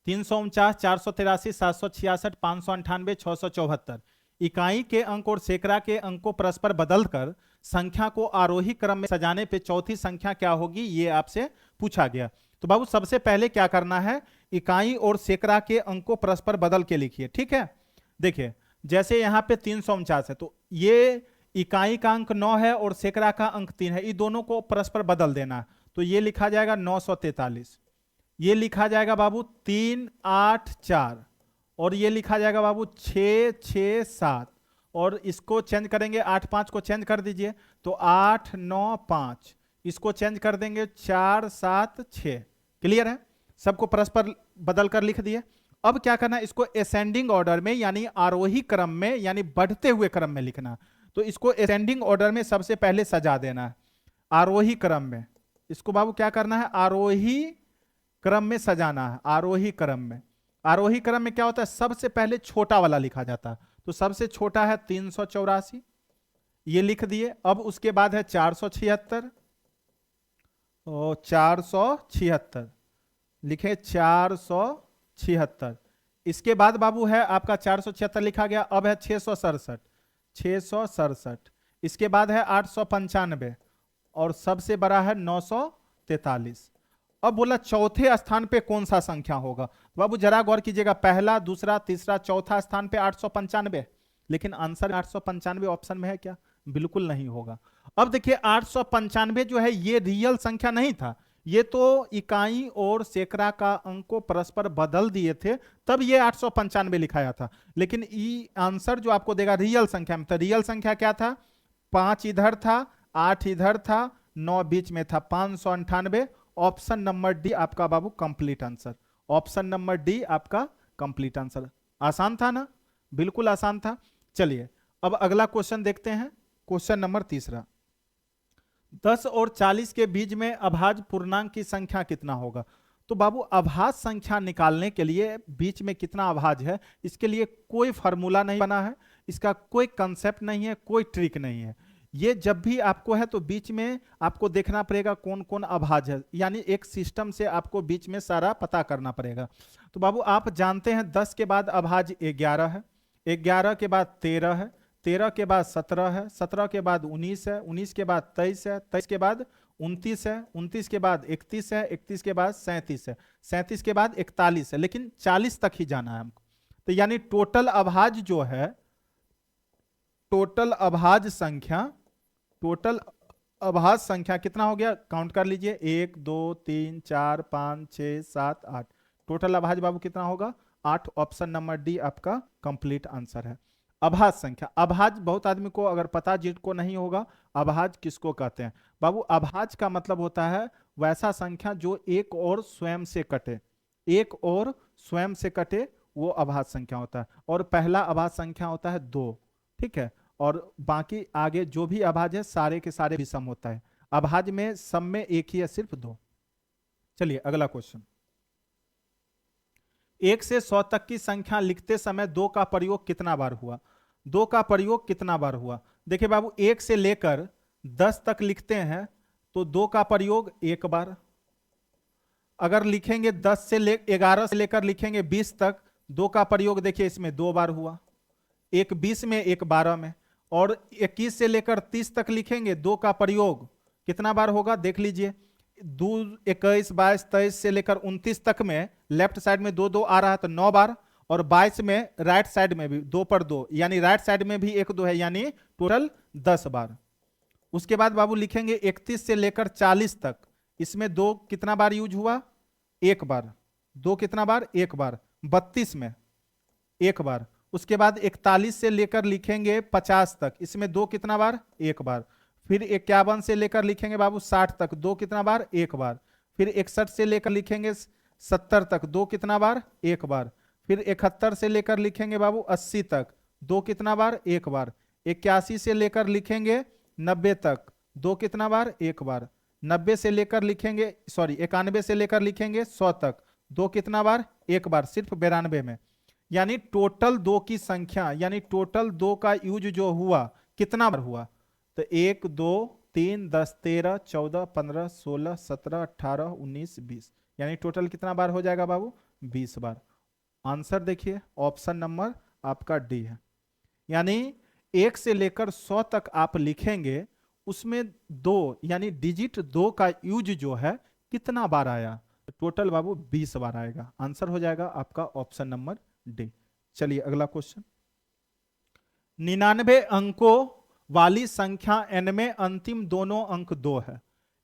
349 483 766 598 674 इकाई के अंक और सैकड़ा के अंक को परस्पर बदलकर संख्या को आरोही क्रम में सजाने पे चौथी संख्या क्या होगी, ये आपसे पूछा गया। तो बाबू सबसे पहले क्या करना है, इकाई और सैकड़ा के अंक को परस्पर बदल के लिखिए। ठीक है, देखिए जैसे यहां पे 349 है तो ये इकाई का अंक 9 है और सैकड़ा का अंक 3 है, इन दोनों को परस्पर बदल देना, तो ये लिखा जाएगा 943, ये लिखा जाएगा बाबू 3 8 4, और ये लिखा जाएगा बाबू 6 6 7, और इसको चेंज करेंगे 8 5 को चेंज कर दीजिए तो 8 9 5, इसको चेंज कर देंगे 4 7 6। क्लियर है, सबको परस्पर बदल कर लिख दिए। अब क्या करना है, इसको असेंडिंग ऑर्डर में यानी आरोही क्रम में यानी बढ़ते हुए क्रम में लिखना, तो इसको असेंडिंग ऑर्डर में सबसे पहले सजा देना है, आरोही क्रम में, इसको बाबू क्या करना है आरोही क्रम में सजाना है, आरोही क्रम में। आरोही क्रम में क्या होता है, सबसे पहले छोटा वाला लिखा जाता है, तो सबसे छोटा है 384, ये लिख दिए। अब उसके बाद है 476 और 476 लिखे 476, इसके बाद बाबू है आपका 476 लिखा गया। अब है 667 667, इसके बाद है 895 और सबसे बड़ा है 943। अब बोला चौथे स्थान पे कौन सा संख्या होगा, तो बाबू जरा गौर कीजिएगा, पहला दूसरा तीसरा चौथा स्थान पे 895, लेकिन आंसर 895 ऑप्शन में है क्या, बिल्कुल नहीं होगा। अब देखिए 895 जो है ये रियल संख्या नहीं था, ये तो इकाई और सैकड़ा का अंक को परस्पर बदल दिए थे, तब ये 895 लिखाया था। लेकिन ई आंसर जो आपको देगा रियल संख्या में, तो रियल संख्या क्या था, 5 इधर था, 8 इधर था, 9 बीच में था, 598। ऑप्शन नंबर डी आपका बाबू complete answer. Option number D आपका कंप्लीट आंसर। आसान था ना, बिल्कुल आसान था। चलिए अब अगला क्वेश्चन देखते हैं, क्वेश्चन नंबर तीसरा। 10 और 40 के बीच में अभाज्य पूर्णांक की संख्या कितना होगा। तो बाबू अभाज्य संख्या निकालने के लिए बीच में कितना अभाज्य है, इसके लिए कोई फॉर्मूला नहीं बना है, इसका कोई कंसेप्ट नहीं है, कोई ट्रिक नहीं है। ये जब भी आपको है तो बीच में आपको देखना पड़ेगा कौन कौन अभाज्य है, यानी एक सिस्टम से आपको बीच में सारा पता करना पड़ेगा। तो बाबू आप जानते हैं 10 के बाद अभाज्य 11 है, 11 के बाद 13 है, 13 के बाद 17 है, 17 के बाद 19 है, 19 के बाद 23 है, 23 के बाद 29 है, 29 के बाद 31 है, 31 के बाद 37 है, 37 के बाद 41 है, लेकिन 40 तक ही जाना है हमको। तो यानी टोटल अभाज्य जो है, टोटल अभाज्य संख्या, टोटल अभाज्य संख्या कितना हो गया, काउंट कर लीजिए, 1 2 3 4 5 6 7 8। टोटल अभाज्य बाबू कितना होगा, 8। ऑप्शन नंबर डी आपका कंप्लीट आंसर है। अभाज्य संख्या, अभाज्य बहुत आदमी को अगर पता जिनको नहीं होगा, अभाज्य किसको कहते हैं बाबू, अभाज्य का मतलब होता है वैसा संख्या जो एक और स्वयं से कटे, एक और स्वयं से कटे, वो अभाज्य संख्या होता है। और पहला अभाज्य संख्या होता है 2, ठीक है, और बाकी आगे जो भी अभाज्य है सारे के सारे विषम होता है। अभाज्य में सब में एक ही है, सिर्फ 2। चलिए अगला क्वेश्चन। 1 से 100 तक की संख्या लिखते समय 2 का प्रयोग कितना बार हुआ। 2 का प्रयोग कितना बार हुआ, देखिए बाबू 1 से लेकर 10 तक लिखते हैं तो 2 का प्रयोग 1 बार। अगर लिखेंगे 10 से 11 से लेकर लिखेंगे 20 तक, 2 का प्रयोग देखिए इसमें 2 बार हुआ, एक 20 में एक 12 में। और 21 से लेकर 30 तक लिखेंगे, 2 का प्रयोग कितना बार होगा देख लीजिए, 2 21 22 23 से लेकर 29 तक में लेफ्ट साइड में 2 2 आ रहा है तो 9 बार, और 22 में राइट साइड में भी 2 पर 2, यानी राइट साइड में भी 1 2 है, यानी टोटल 10 बार। उसके बाद बाबू लिखेंगे 31 से लेकर 40 तक, इसमें 2 कितना बार यूज हुआ, 1 बार। 2 कितना बार, 1 बार। 32 में 1 बार। उसके बाद 41 से लेकर लिखेंगे 50 तक, इसमें 2 कितना बार, 1 बार। फिर 51 से लेकर लिखेंगे बाबू 60 तक, 2 कितना बार, 1 बार। फिर 61 से लेकर लिखेंगे 70 तक, 2 कितना बार, 1 बार। फिर 71 से लेकर लिखेंगे बाबू 80 तक, 2 कितना बार, 1 बार। 81 से लेकर लिखेंगे 90 तक, 2 कितना बार, 1 बार। 90 से लेकर लिखेंगे 91 से लेकर लिखेंगे 100 तक, 2 कितना बार, 1 बार, सिर्फ 92 में। यानी टोटल 2 की संख्या, यानी टोटल 2 का यूज जो हुआ कितना बार हुआ, तो 1 2 3 10 13 14 15 16 17 18 19 20, यानी टोटल कितना बार हो जाएगा बाबू, 20 बार। आंसर देखिए ऑप्शन नंबर आपका डी है। यानी 1 से लेकर 100 तक आप लिखेंगे, उसमें 2 यानी डिजिट 2 का यूज जो है कितना बार आया, टोटल बाबू 20 बार आएगा। आंसर हो जाएगा आपका ऑप्शन नंबर डी। चलिए अगला क्वेश्चन। 99 अंकों वाली संख्या n में अंतिम दोनों अंक 2 है,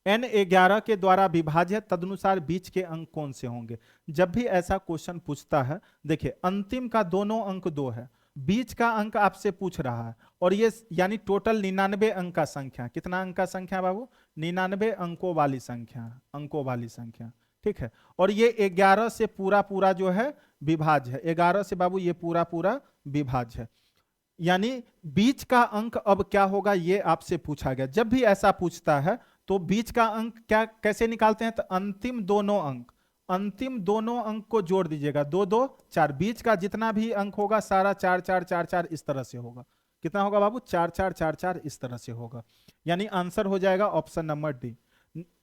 n 11 के द्वारा विभाज्य है, तदनुसार बीच के अंक कौन से होंगे। जब भी ऐसा क्वेश्चन पूछता है, देखिए अंतिम का दोनों अंक 2 है, बीच का अंक आपसे पूछ रहा है, और ये यानी टोटल 99 अंक का संख्या, कितना अंक का संख्या बाबू, 99 अंकों वाली संख्या, अंकों वाली संख्या, ठीक है। और ये 11 से पूरा पूरा जो है विभाज्य है, 11 से बाबू ये पूरा पूरा विभाज्य है। यानी बीच का अंक अब क्या होगा ये आपसे पूछा गया। जब भी ऐसा पूछता है तो बीच का अंक क्या कैसे निकालते हैं, तो अंतिम दोनों अंक, अंतिम दोनों अंक को जोड़ दीजिएगा, 2 2 4, बीच का जितना भी अंक होगा सारा 4 4 4 4 इस तरह से होगा। कितना होगा बाबू, 4 4 4 4 इस तरह से होगा। यानी आंसर हो जाएगा ऑप्शन नंबर डी।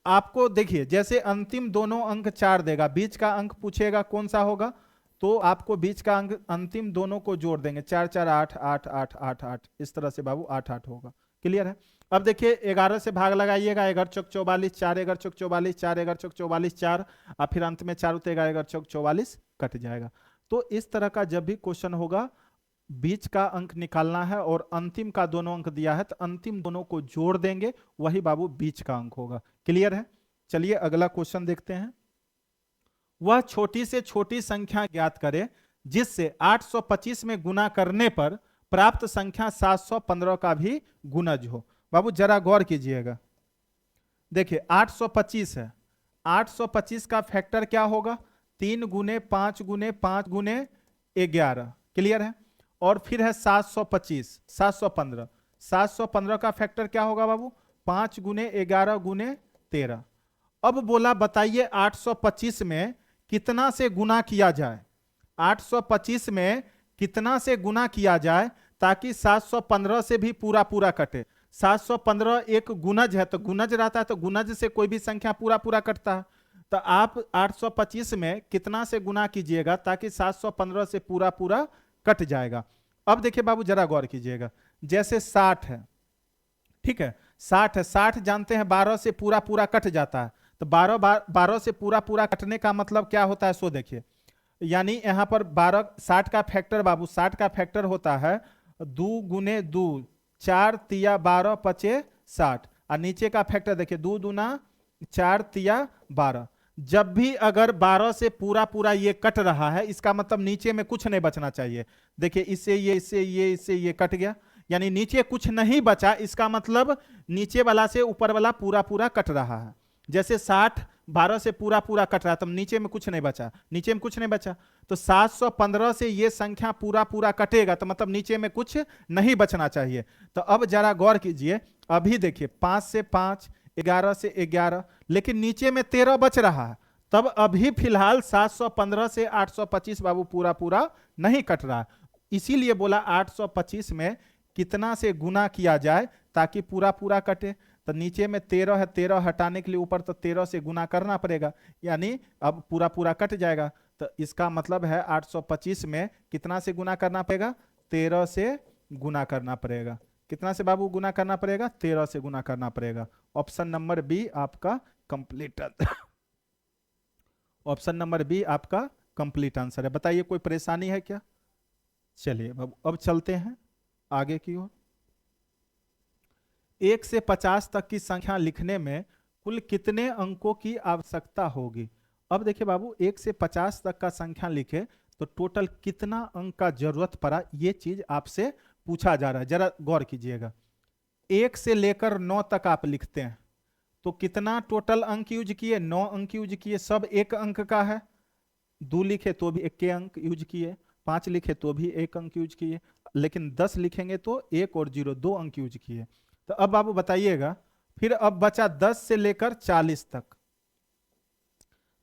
आपको देखिए जैसे अंतिम दोनों अंक 4 देगा, बीच का अंक पूछेगा कौन सा होगा, तो आपको बीच का अंक अंतिम दोनों को जोड़ देंगे, 4 4 8 8 8 8 8 इस तरह से बाबू 8 8 होगा। क्लियर है। अब देखिए 11 से भाग लगाइएगा, 11 चौक 44, 4 11 चौक 44, 4 11 चौक 44 4, और फिर अंत में 4 उतेगा 11 चौक 44 कट जाएगा। तो इस तरह का जब भी क्वेश्चन होगा, बीच का अंक निकालना है और अंतिम का दोनों अंक दिया है तो अंतिम दोनों को जोड़ देंगे, वही बाबू बीच का अंक होगा। क्लियर है। चलिए अगला क्वेश्चन देखते हैं। वह छोटी से छोटी संख्या ज्ञात करे जिससे 825 में गुना करने पर प्राप्त संख्या 715 का भी गुणज हो। बाबू जरा गौर कीजिएगा, देखिए 825 है, 825 का फैक्टर क्या होगा? 3 गुने 5 गुने 5 गुने 11, क्लियर है। और फिर है 725, 715, 715 का फैक्टर क्या होगा बाबू? 5 गुने 11 गुने 13। अब बोला बताइए 825 में कितना से गुना किया जाए, 825 में कितना से गुना किया जाए ताकि 715 से भी पूरा पूरा कटे। 715 एक गुणज है, तो गुणज रहता है तो गुणज से कोई भी संख्या पूरा पूरा कटता है। तो आप 825 में कितना से गुना कीजिएगा ताकि 715 से पूरा पूरा कट जाएगा। अब देखिए बाबू जरा गौर कीजिएगा, जैसे 60 है, ठीक है, 60 है, 60 जानते हैं 12 से पूरा पूरा कट जाता है, तो 12 से पूरा पूरा कटने का मतलब क्या होता है सो देखिए, यानी यहां पर 12 60 का फैक्टर बाबू 60 का फैक्टर होता है 2 गुने 2, 4 तिया 12 पचे 60, और नीचे का फैक्टर देखिए 2 दूना 4 तिया 12। जब भी अगर 12 से पूरा पूरा ये कट रहा है इसका मतलब नीचे में कुछ नहीं बचना चाहिए। देखिए इससे ये, इससे ये, इससे ये कट गया, यानी नीचे कुछ नहीं बचा, इसका मतलब नीचे वाला से ऊपर वाला पूरा पूरा कट रहा है। जैसे 60 12 से पूरा पूरा कट रहा है, तब नीचे में कुछ नहीं बचा, नीचे में कुछ नहीं बचा, तो 715 से ये संख्या पूरा पूरा कटेगा तो मतलब नीचे में कुछ नहीं बचना चाहिए। तो अब जरा गौर कीजिए, अभी देखिए 5 से 5, 11 से 11, लेकिन नीचे में 13 बच रहा है, तब अभी फिलहाल 715 से 825 बाबू पूरा पूरा नहीं कट रहा। इसीलिए बोला 825 में कितना से गुना किया जाए ताकि पूरा पूरा कटे। तो नीचे में 13 है, 13 हटाने के लिए ऊपर तो 13 से गुना करना पड़ेगा, यानी अब पूरा पूरा कट जाएगा। तो इसका मतलब है 825 में कितना से गुना करना पड़ेगा? 13 से गुना करना पड़ेगा। कितना से बाबू गुना करना पड़ेगा? 13 से गुना करना पड़ेगा। ऑप्शन नंबर बी आपका कंप्लीट ऑप्शन नंबर बी आपका कंप्लीट आंसर है। बताइए कोई परेशानी है क्या? चलिए अब चलते हैं आगे की ओर। 1 से 50 तक की संख्या लिखने में कुल कितने अंकों की आवश्यकता होगी? अब देखिए बाबू 1 से 50 तक का संख्या लिखे तो टोटल कितना अंक का जरूरत पड़ा, ये चीज आपसे पूछा जा रहा है। जरा गौर कीजिएगा, 1 से लेकर 9 तक आप लिखते हैं तो कितना टोटल अंक यूज किए? 9 अंक यूज किए, सब एक अंक का है। 2 लिखे तो भी 1 अंक यूज किए, 5 लिखे तो भी 1 अंक यूज किए, लेकिन 10 लिखेंगे तो 1 और 0 2 अंक यूज किए। तो अब बाबू बताइएगा, फिर अब बचा 10 से लेकर 40 तक।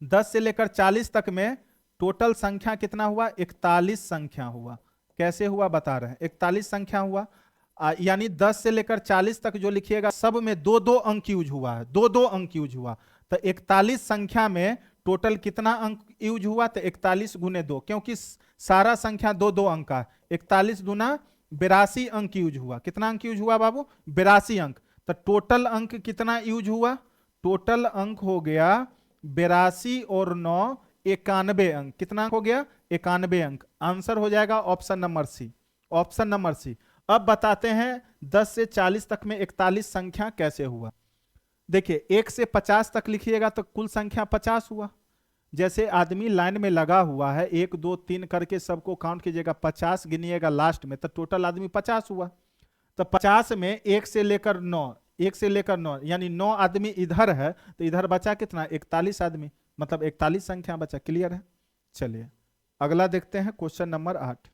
10 से लेकर 40 तक में टोटल संख्या कितना हुआ? 41 संख्या हुआ। कैसे हुआ बता रहे हैं, 41 संख्या हुआ, यानी 10 से लेकर 40 तक जो लिखिएगा सब में 2-2 अंक यूज हुआ है, 2-2 अंक यूज हुआ। तो 41 संख्या में टोटल कितना अंक यूज हुआ? तो 41 गुने 2, क्योंकि सारा संख्या 2-2 अंक का, 41 दूना 82 अंक यूज हुआ। कितना अंक यूज हुआ बाबू? 82 अंक। तो टोटल अंक कितना यूज हुआ? टोटल अंक हो गया 82 और 9 91 अंक। कितना अंक हो गया? 91 अंक। आंसर हो जाएगा option number C, option number C. अब बताते हैं 10 से 40 तक में 41 संख्या कैसे हुआ। देखिए 1 से 50 तक लिखिएगा तो कुल संख्या 50 हुआ। जैसे आदमी लाइन में लगा हुआ है 1 2 3 करके सबको काउंट कीजिएगा, 50 गिनिएगा लास्ट में, तो टोटल आदमी 50 हुआ। तो 50 में 1 से लेकर 9, 1 से लेकर 9 यानी 9 आदमी इधर है, तो इधर बचा कितना? 41 आदमी, मतलब 41 संख्या बचा। क्लियर है? चलिए अगला देखते हैं क्वेश्चन नंबर 8।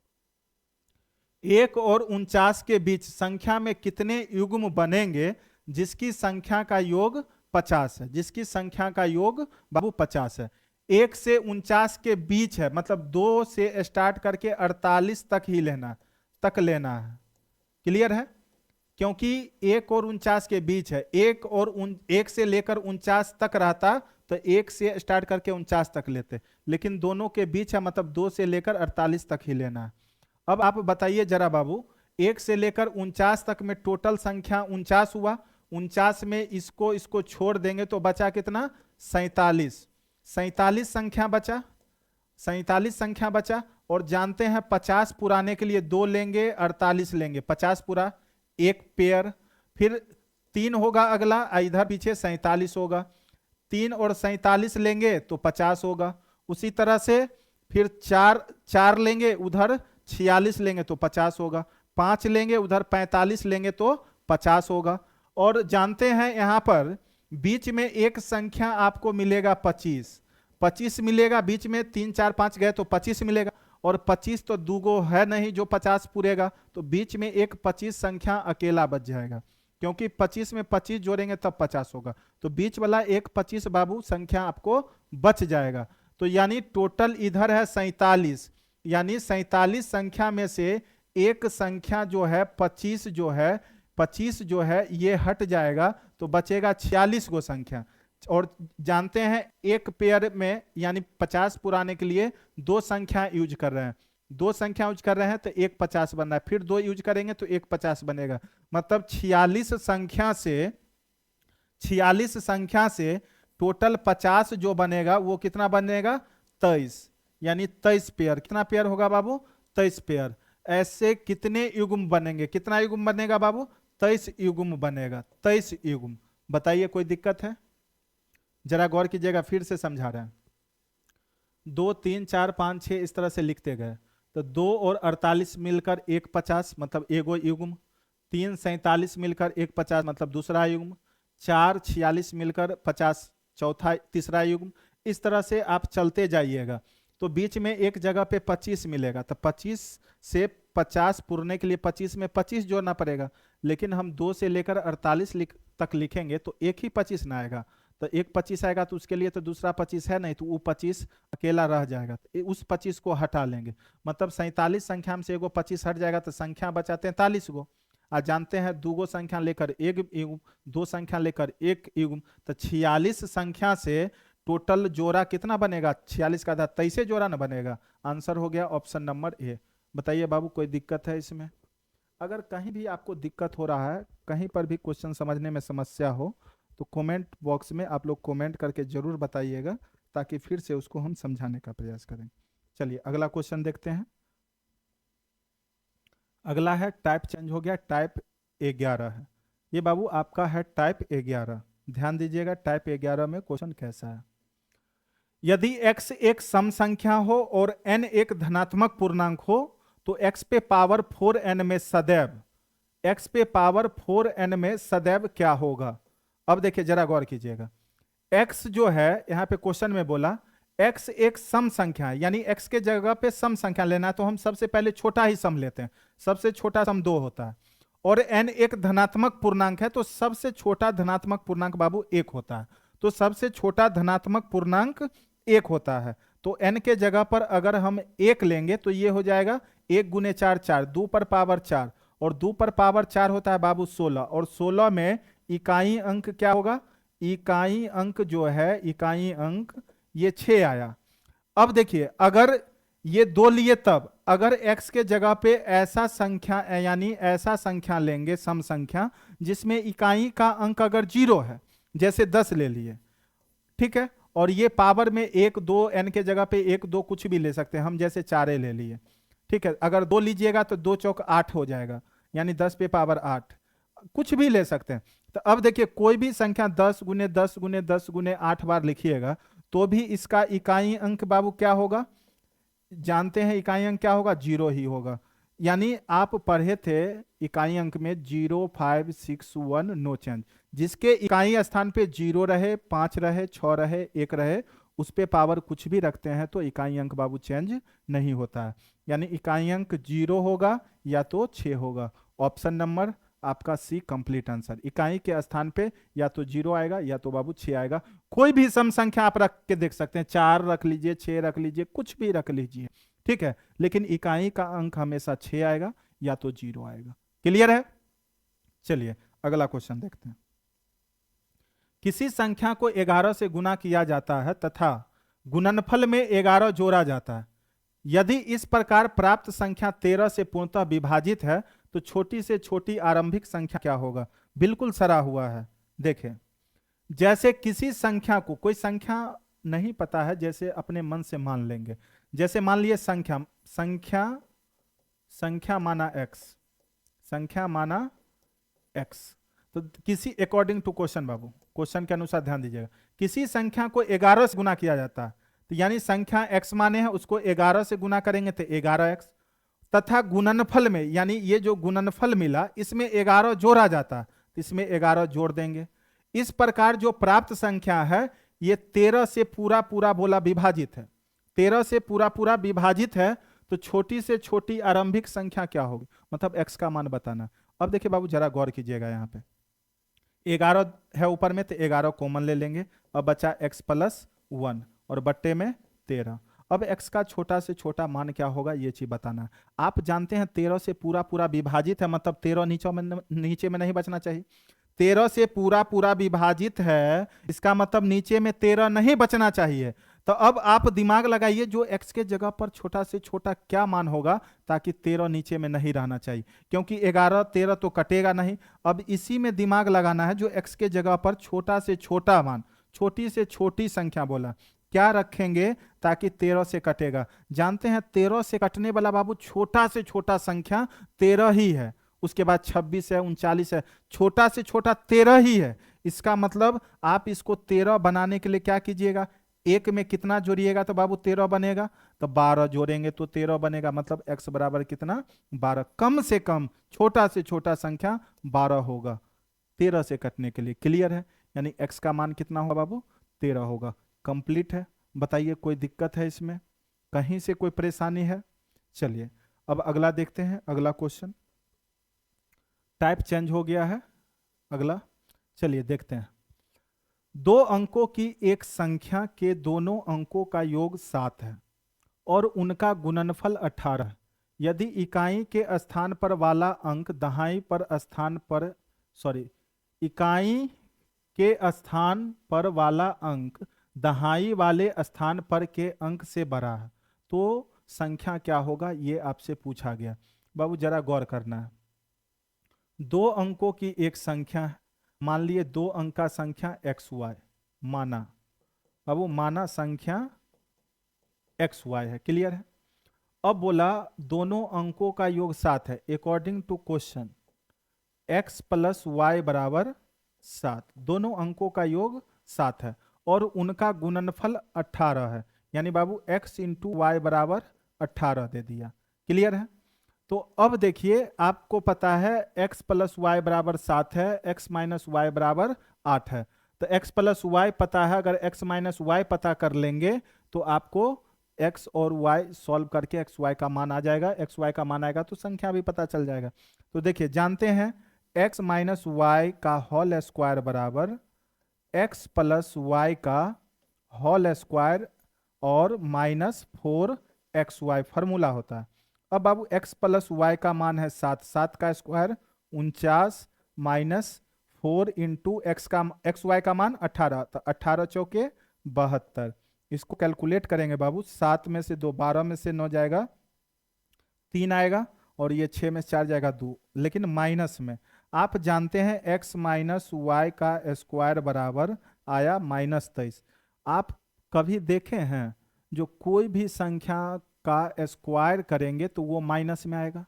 1 और 49 के बीच संख्या में कितने युग्म बनेंगे जिसकी संख्या का योग 50 है? जिसकी संख्या का योग बाबू 50 है। 1 से 49 के बीच है, मतलब 2 से स्टार्ट करके 48 तक ही लेना है। क्लियर है? क्योंकि 1 और 49 के बीच है, 1 से लेकर 49 तक रहता तो 1 से स्टार्ट करके 49 तक लेते, लेकिन दोनों के बीच है, मतलब 2 से लेकर 48 तक ही लेना है। अब आप बताइए जरा बाबू, 1 से लेकर 49 तक में टोटल संख्या 49 हुआ। 49 में इसको छोड़ देंगे तो बचा कितना? 47। 47 संख्या बचा, 47 संख्या बचा। और जानते हैं 50 पुराने के लिए 2 लेंगे, 48 लेंगे, 50 पूरा 1 पेयर, फिर 3 होगा अगला, इधर पीछे 47 होगा। 3 और 47 लेंगे तो 50 होगा। उसी तरह से फिर 4 लेंगे उधर 46 लेंगे तो 50 होगा। 5 लेंगे उधर 45 लेंगे तो 50 होगा। और जानते हैं यहां पर बीच में एक संख्या आपको मिलेगा 25। 25 मिलेगा बीच में, 3 4 5 गए तो 25 मिलेगा। और 25 तो दूगो है नहीं जो 50 पूरेगा, तो बीच में एक 25 संख्या अकेला बच जाएगा, क्योंकि 25 में 25 जोड़ेंगे तब 50 होगा। तो बीच वाला एक 25 बाबू संख्या आपको बच जाएगा। तो यानी टोटल इधर है 47, यानी 47 संख्या में से एक संख्या जो है 25 जो है ये हट जाएगा, तो बचेगा 46 गो संख्या। और जानते हैं एक पेयर में यानी 50 पुराने के लिए 2 संख्या यूज कर रहे हैं, 2 संख्या यूज कर रहे हैं तो एक 50 बन रहा है, फिर 2 यूज करेंगे तो एक 50 बनेगा। मतलब 46 संख्या से टोटल 50 जो बनेगा वो कितना बनेगा 23, यानी 23 पेयर। कितना पेयर होगा बाबू 23 पेयर। ऐसे कितने युग्म बनेंगे, कितना युग्म बनेगा बाबू 23 युग्म बनेगा, 23 युग्म। बताइए कोई दिक्कत है? जरा गौर कीजिएगा, फिर से समझा रहे हैं। 2 3 4 5 6 इस तरह से लिखते गए, तो 2 और 48 मिलकर एक 50 मतलब एगो युग्म, 3 47 मिलकर एक 50 मतलब दूसरा युग्म, 4 46 मिलकर 50 चौथा तीसरा युग्म। इस तरह से आप चलते जाइएगा, तो बीच में एक जगह पे 25 मिलेगा, तो 25 से 50 पुरने के लिए 25 में 25 जोड़ना पड़ेगा। लेकिन हम 2 से लेकर 48 तक लिखेंगे तो एक ही 25 ना आएगा, तो एक 25 आएगा तो उसके लिए तो दूसरा 25 है नहीं, तो वो 25 अकेला रह जाएगा, तो उस 25 को हटा लेंगे। मतलब 47 संख्या में से एगो 25 हट जाएगा, तो संख्या बचा 43 गो। आज जानते हैं दूगो संख्या लेकर एक युग्म, 2 संख्या लेकर एक युग्म, तो 46 संख्या से टोटल जोड़ा कितना बनेगा, 46 का आधा 23 जोड़ा ना बनेगा। आंसर हो गया ऑप्शन नंबर ए। बताइए बाबू कोई दिक्कत है इसमें? अगर कहीं भी आपको दिक्कत हो रहा है, कहीं पर भी क्वेश्चन समझने में समस्या हो, तो कमेंट बॉक्स में आप लोग कमेंट करके जरूर बताइएगा, ताकि फिर से उसको हम समझाने का प्रयास करें। चलिए अगला क्वेश्चन देखते हैं। अगला है टाइप चेंज हो गया, टाइप 11 है। ये बाबू आपका है टाइप 11। ध्यान दीजिएगा टाइप 11 में क्वेश्चन कैसा है। यदि x एक सम संख्या हो और n एक धनात्मक पूर्णांक हो, तो x पे पावर 4n में सदैव क्या होगा? अब देखिए जरा गौर कीजिएगा, x जो है यहां पे क्वेश्चन में बोला x एक सम संख्या है, यानी x के जगह पे सम संख्या लेना है, तो हम सबसे पहले छोटा ही सम लेते हैं। सबसे छोटा सम 2 होता है, और n एक धनात्मक पूर्णांक है, तो सबसे छोटा धनात्मक पूर्णांक बाबू 1 होता है। तो सबसे छोटा धनात्मक पूर्णांक 1 होता है, तो n के जगह पर अगर हम 1 लेंगे तो ये हो जाएगा 1 गुने 4 4, 2 पर पावर 4, और 2 पर पावर 4 होता है बाबू 16, और 16 में इकाई अंक क्या होगा, इकाई अंक जो है, इकाई अंक ये 6 आया। अब देखिए अगर ये 2 लिए, तब अगर x के जगह पे ऐसा संख्या यानी ऐसा संख्या लेंगे सम संख्या जिसमें इकाई का अंक अगर 0 है, जैसे 10 ले लिए, ठीक है, और ये पावर में 1 2 n के जगह पे 1 2 कुछ भी ले सकते हैं हम, जैसे 4 ले लिए, ठीक है। अगर 2 लीजिएगा तो 2 चौक 8 हो जाएगा, यानी 10 पे पावर 8, कुछ भी ले सकते हैं। तो अब देखिए कोई भी संख्या 10 गुने 10 गुने 10 गुने 8 बार लिखिएगा तो भी इसका इकाई अंक बाबू क्या होगा, जानते हैं इकाई अंक क्या होगा, 0 ही होगा। यानी आप पढ़े थे इकाई अंक में 0 5 6 1 नो चेंज, जिसके इकाई स्थान पे 0 रहे, 5 रहे, 6 रहे, 1 रहे, उस पे पावर कुछ भी रखते हैं तो इकाई अंक बाबू चेंज नहीं होता है। यानी इकाई अंक 0 होगा या तो 6 होगा। ऑप्शन नंबर आपका सी कंप्लीट आंसर। इकाई के स्थान पे या तो 0 आएगा या तो बाबू 6 आएगा। कोई भी सम संख्या आप रख के देख सकते हैं, 4 रख लीजिए, 6 रख लीजिए, कुछ भी रख लीजिए, ठीक है, लेकिन इकाई का अंक हमेशा 6 आएगा या तो 0 आएगा। क्लियर है? चलिए अगला क्वेश्चन देखते हैं। किसी संख्या को 11 से गुना किया जाता है तथा गुणनफल में 11 जोड़ा जाता है। यदि इस प्रकार प्राप्त संख्या 13 से पूर्णतः विभाजित है तो छोटी से छोटी आरंभिक संख्या क्या होगा? बिल्कुल सरा हुआ है। देखें, जैसे किसी संख्या को, कोई संख्या नहीं पता है, जैसे अपने मन से मान लेंगे, जैसे मान लिए संख्या माना x, संख्या माना x, तो किसी अकॉर्डिंग टू क्वेश्चन बाबू, क्वेश्चन के अनुसार ध्यान दीजिएगा, किसी संख्या को 11 से गुना किया जाता है, तो यानी संख्या x माने हैं, उसको 11 से गुना करेंगे तो 11x, तथा गुणनफल में, यानी ये जो गुणनफल मिला इसमें 11 जोड़ा जाता है, तो इसमें 11 जोड़ देंगे। इस प्रकार जो प्राप्त संख्या है ये 13 से पूरा पूरा बोला विभाजित है, 13 से पूरा पूरा विभाजित है, तो छोटी से छोटी आरंभिक संख्या क्या होगी, मतलब x का मान बताना। अब देखिए बाबू जरा गौर कीजिएगा, यहाँ पे 11 है ऊपर में, तो 11 कॉमन ले लेंगे, अब बचा x प्लस 1 और बट्टे में 13। अब x का छोटा से छोटा मान क्या होगा ये चीज बताना। आप जानते हैं 13 से पूरा पूरा विभाजित है, मतलब 13 नीचे में नहीं बचना चाहिए। 13 से पूरा पूरा विभाजित है, इसका मतलब नीचे में 13 नहीं बचना चाहिए। तो अब आप दिमाग लगाइए जो x के जगह पर छोटा से छोटा क्या मान होगा, ताकि 13 नीचे में नहीं रहना चाहिए, क्योंकि 11 13 तो कटेगा नहीं। अब इसी में दिमाग लगाना है, जो x के जगह पर छोटा से छोटा मान, छोटी से छोटी संख्या बोला, क्या रखेंगे ताकि 13 से कटेगा। जानते हैं 13 से कटने वाला बाबू छोटा से छोटा संख्या 13 ही है, उसके बाद 26 है, 39 है, छोटा से छोटा 13 ही है। इसका मतलब आप इसको 13 बनाने के लिए क्या कीजिएगा, एक में कितना जोड़िएगा तो बाबू 13 बनेगा, तो 12 जोड़ेंगे तो 13 बनेगा, मतलब x बराबर कितना 12। कम से कम छोटा से छोटा संख्या 12 होगा 13 से कटने के लिए। क्लियर है, यानी x का मान कितना होगा बाबू 13 होगा। कंप्लीट है, बताइए कोई दिक्कत है इसमें, कहीं से कोई परेशानी है। चलिए अब अगला देखते हैं, अगला क्वेश्चन टाइप चेंज हो गया है, अगला चलिए देखते हैं। 2 अंकों की एक संख्या के दोनों अंकों का योग 7 है और उनका गुणनफल 18 है। यदि इकाई के स्थान पर वाला अंक दहाई पर स्थान पर इकाई के स्थान पर वाला अंक दहाई वाले स्थान पर के अंक से बड़ा है, तो संख्या क्या होगा ये आपसे पूछा गया। बाबू जरा गौर करना है, 2 अंकों की एक संख्या है, मान लिए 2 अंक का संख्या XY माना, बाबू माना संख्या XY है। क्लियर है। अब बोला दोनों अंकों का योग 7 है, according to question x plus Y बराबर 7, दोनों अंकों का योग 7 है और उनका गुणनफल 18 है, यानी बाबू x इंटू वाई बराबर 18 दे दिया। क्लियर है। तो अब देखिए आपको पता है x प्लस वाई बराबर 7 है, x माइनस वाई बराबर 8 है, तो x प्लस वाई पता है, अगर x माइनस वाई पता कर लेंगे तो आपको x और y सॉल्व करके xy का मान आ जाएगा, xy का मान आएगा तो संख्या भी पता चल जाएगा। तो देखिए जानते हैं x माइनस वाई का होल स्क्वायर बराबर x प्लस वाई का होल स्क्वायर और माइनस 4xy फॉर्मूला होता है। अब बाबू x प्लस वाई का मान है 7, 7 का square 49 minus 4 into X Y का मान 18, तो 18 चौके 72। इसको कैलकुलेट करेंगे बाबू, 7 में से 2 12 में से 9 जाएगा 3 आएगा और ये 6 में से 4 जाएगा 2, लेकिन माइनस में आप जानते हैं x माइनस वाई का स्क्वायर बराबर आया -23। आप कभी देखे हैं जो कोई भी संख्या का स्क्वायर करेंगे तो वो माइनस में आएगा,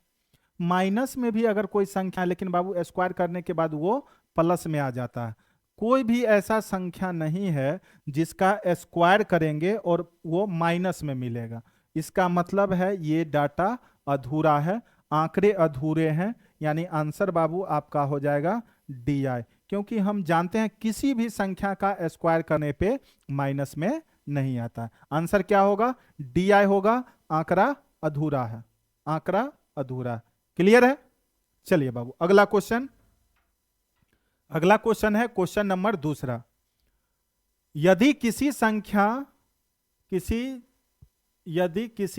माइनस में भी अगर कोई संख्या, लेकिन बाबू स्क्वायर करने के बाद वो प्लस में आ जाता है। कोई भी ऐसा संख्या नहीं है जिसका स्क्वायर करेंगे और वो माइनस में मिलेगा। इसका मतलब है ये डाटा अधूरा है, आंकड़े अधूरे हैं, यानी आंसर बाबू आपका हो जाएगा DI, क्योंकि हम जानते हैं किसी भी संख्या का स्क्वायर करने पे माइनस में नहीं आता। आंसर क्या होगा DI होगा, आंकड़ा अधूरा है, आंकड़ा अधूरा। क्लियर है। चलिए बाबू अगला क्वेश्चन, अगला क्वेश्चन है क्वेश्चन नंबर 2। यदि किसी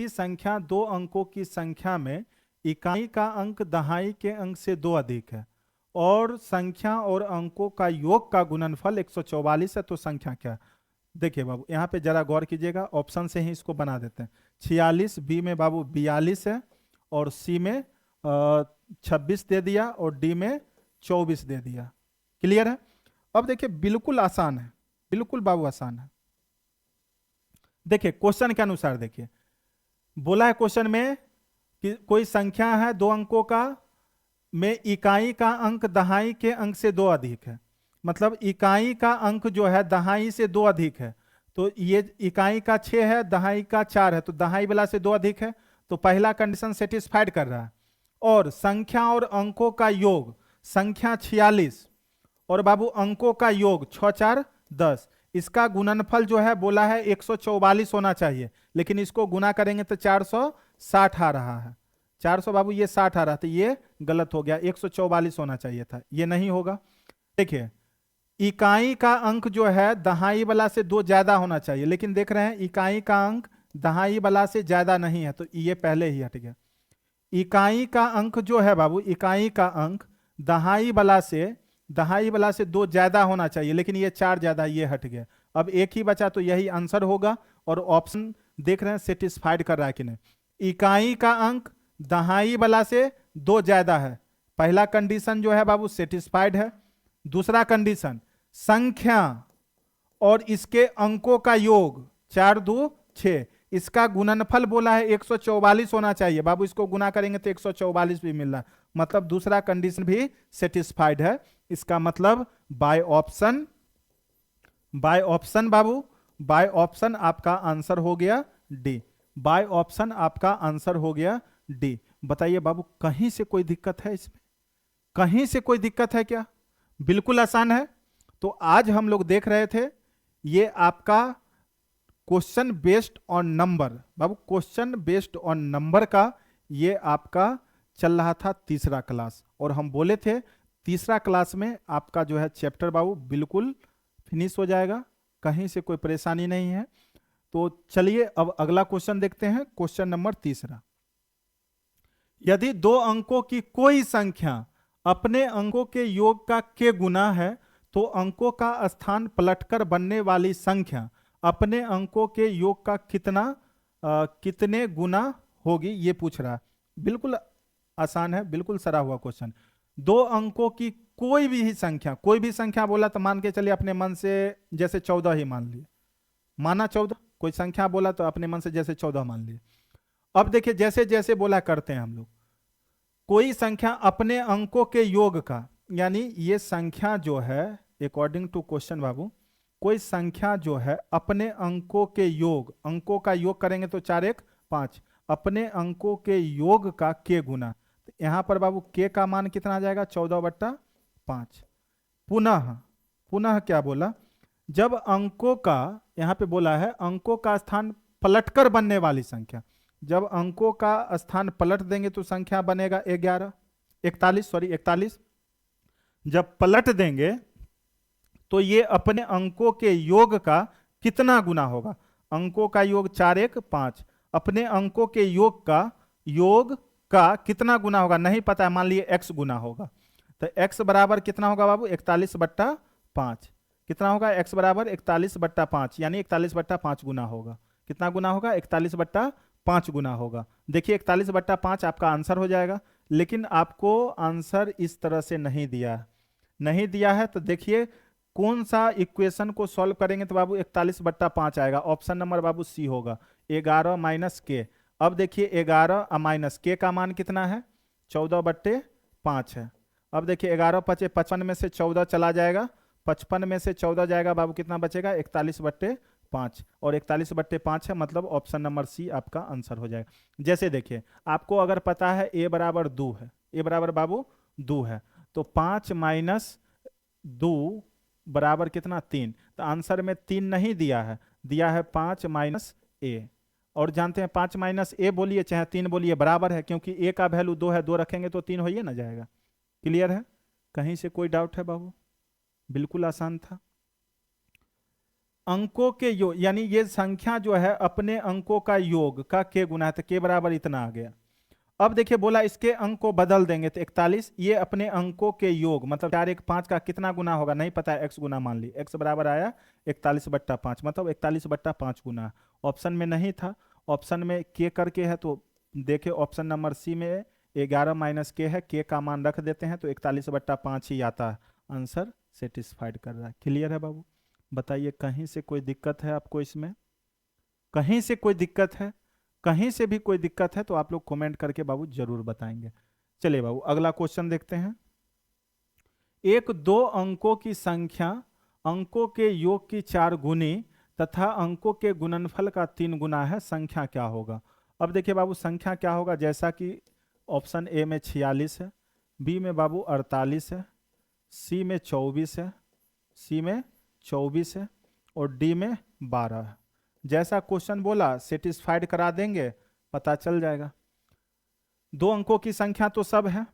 संख्या 2 अंकों की संख्या में इकाई का अंक दहाई के अंक से 2 अधिक है और संख्या और अंकों का योग का गुणनफल 144 है, तो संख्या क्या। देखिए बाबू यहाँ पे जरा गौर कीजिएगा, ऑप्शन से ही इसको बना देते हैं। 46, बी में बाबू 42 है और सी में 26 दे दिया और डी में 24 दे दिया। क्लियर है। अब देखिए बिल्कुल आसान है, बिल्कुल बाबू आसान है। देखिए क्वेश्चन के अनुसार देखिए, बोला है क्वेश्चन में कि कोई संख्या है 2 अंकों का में इकाई का अंक दहाई के अंक से 2 अधिक है मतलब इकाई का अंक जो है दहाई से 2 अधिक है, तो ये इकाई का 6 है, दहाई का 4 है, तो दहाई वाला से 2 अधिक है, तो पहला कंडीशन सेटिस्फाइड कर रहा है। और संख्या और अंकों का योग, संख्या 46 और बाबू अंकों का योग 6 4 10, इसका गुणनफल जो है बोला है 144 होना चाहिए, लेकिन इसको गुना करेंगे तो 460 आ रहा है। 400 बाबू ये 60 आ रहा था, ये गलत हो गया, 144 होना चाहिए था, ये नहीं होगा। देखिए इकाई का अंक जो है दहाई वाला से 2 ज्यादा होना चाहिए, लेकिन देख रहे हैं इकाई का अंक दहाई वाला से ज्यादा नहीं है, तो ये पहले ही हट गया। इकाई का अंक जो है बाबू, इकाई का अंक दहाई वाला से 2 ज्यादा होना चाहिए, लेकिन ये 4 ज्यादा, ये हट गया। अब एक ही बचा, तो यही आंसर होगा। और ऑप्शन देख रहे हैं सेटिस्फाइड कर रहा है कि नहीं। इकाई का अंक दहाई वाला से 2 ज्यादा है, पहला कंडीशन जो है बाबू सेटिस्फाइड है। दूसरा कंडीशन संख्या और इसके अंकों का योग 4 2 6, इसका गुणनफल बोला है 144 होना चाहिए बाबू, इसको गुना करेंगे तो 144 भी मिल रहा है, मतलब दूसरा कंडीशन भी सेटिस्फाइड है। इसका मतलब by option Babu, by option आपका आंसर हो गया डी। बाय ऑप्शन आपका आंसर हो गया डी। बताइए बाबू कहीं से कोई दिक्कत है इसमें? कहीं से कोई दिक्कत है क्या? बिल्कुल आसान है। तो आज हम लोग देख रहे थे ये आपका question based on number Babu, question based on number का ये आपका चल रहा था तीसरा क्लास, और हम बोले थे तीसरा क्लास में आपका जो है चैप्टर बाबू बिल्कुल फिनिश हो जाएगा, कहीं से कोई परेशानी नहीं है। तो चलिए अब अगला क्वेश्चन देखते हैं, क्वेश्चन नंबर तीसरा। यदि 2 अंकों की कोई संख्या अपने अंकों के योग का के गुना है, तो अंकों का स्थान पलटकर बनने वाली संख्या अपने अंकों के योग का कितने गुना होगी, ये पूछ रहा है। बिल्कुल आसान है, बिल्कुल सरा हुआ क्वेश्चन। 2 अंकों की कोई भी संख्या, कोई भी संख्या बोला तो मान के चलिए अपने मन से, जैसे 14 ही मान लिए, माना 14, कोई संख्या बोला तो अपने मन से जैसे 14 मान लिए। अब देखिए जैसे जैसे बोला करते हैं हम लोग, कोई संख्या अपने अंकों के योग का, यानी ये संख्या जो है अकॉर्डिंग टू क्वेश्चन बाबू, कोई संख्या जो है अपने अंकों के योग, अंकों का योग करेंगे तो 4 1 5, अपने अंकों के योग का के गुना, तो यहां पर बाबू के का मान कितना आ जाएगा 14/5। पुनः पुनः क्या बोला, जब अंकों का, यहां पे बोला है अंकों का स्थान पलटकर बनने वाली संख्या, जब अंकों का स्थान पलट देंगे तो संख्या बनेगा 41, जब पलट देंगे तो ये अपने अंकों के योग का कितना गुना होगा। अंकों का योग 4 1 5, अपने अंकों के योग का कितना गुना होगा नहीं पता है, मान लिए x गुना होगा, तो x बराबर कितना होगा बाबू 41/5। कितना होगा x बराबर 41/5, यानी 41/5 गुना होगा। कितना गुना होगा 41/5 गुना होगा। देखिए 41/5 आपका आंसर हो जाएगा, लेकिन आपको आंसर इस तरह से नहीं दिया है। तो देखिए कौन सा इक्वेशन को सॉल्व करेंगे तो बाबू 41/5 आएगा। ऑप्शन नंबर बाबू सी होगा, 11 माइनस के। अब देखिए 11 माइनस के का मान कितना है 14/5 है। अब देखिए 11 5 55 में से 14 चला जाएगा, 55 में से 14 जाएगा बाबू, कितना बचेगा 41/5, और 41/5 है, मतलब ऑप्शन नंबर सी आपका आंसर हो जाएगा। जैसे देखिए आपको अगर पता है a बराबर 2 है, a बराबर बाबू 2 है, तो 5 माइनस 2 बराबर कितना 3, तो आंसर में 3 नहीं दिया है 5 माइनस ए। और जानते हैं 5 माइनस ए बोलिए चाहे 3 बोलिए बराबर है, क्योंकि ए का वैल्यू 2 है, 2 रखेंगे तो 3 हो ही ना जाएगा। क्लियर है? कहीं से कोई डाउट है बाबू? बिल्कुल आसान था। अंकों के योग, यानी ये संख्या जो है अपने अंकों का योग का के गुना है, तो के बराबर इतना आ गया। अब देखिए बोला इसके अंक को बदल देंगे तो 41, ये अपने अंकों के योग मतलब 4 1 5 का कितना गुना होगा नहीं पता है, x गुना मान ली, x बराबर आया 41/5, मतलब 41/5 गुना। ऑप्शन में नहीं था, ऑप्शन में के करके है, तो देखे ऑप्शन नंबर सी में 11 माइनस के है, के का मान रख देते हैं तो 41/5 ही आता है। आंसर सेटिस्फाइड कर रहा है। क्लियर है बाबू? बताइए कहीं से कोई दिक्कत है आपको इसमें? कहीं से कोई दिक्कत है? कहीं से भी कोई दिक्कत है तो आप लोग कमेंट करके बाबू जरूर बताएंगे। चलिए बाबू अगला क्वेश्चन देखते हैं। एक दो अंकों की संख्या अंकों के योग की 4 गुनी तथा अंकों के गुणनफल का 3 गुना है, संख्या क्या होगा। अब देखिए बाबू संख्या क्या होगा, जैसा कि ऑप्शन ए में 46 है, बी में बाबू 48 है, सी में 24 है, सी में 24 है और डी में 12 है। जैसा क्वेश्चन बोला सेटिस्फाइड करा देंगे, पता चल जाएगा। दो अंकों की संख्या तो सब है,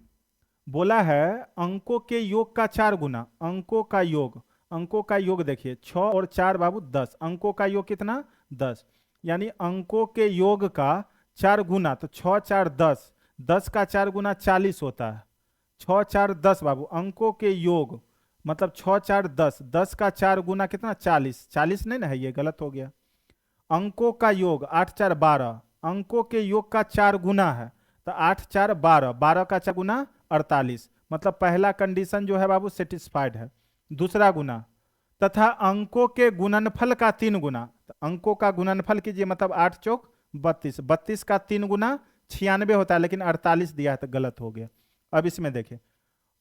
बोला है अंकों के योग का 4 गुना, अंकों का योग, अंकों का योग देखिए 6 और 4 बाबू 10, अंकों का योग कितना 10, यानी अंकों के योग का 4 गुना, तो 6 4 10, 10 का 4 गुना 40 होता है, 6 4 10 बाबू अंकों के योग, मतलब 6 4 10, 10 का 4 गुना कितना 40, 40 नहीं ना है, ये गलत हो गया। अंकों का योग 8 4 12, अंकों के योग का 4 गुना है, तो 8 4 12, 12 का 4 गुना 48, मतलब पहला कंडीशन जो है बाबू सेटिस्फाइड है। दूसरा गुना, तथा अंकों के गुणनफल का 3 गुना, तो अंकों का गुणनफल कीजिए, मतलब 8 चौक 32, 32 का 3 गुना 96 होता है, लेकिन 48 दिया है तो गलत हो गया। अब इसमें देखिए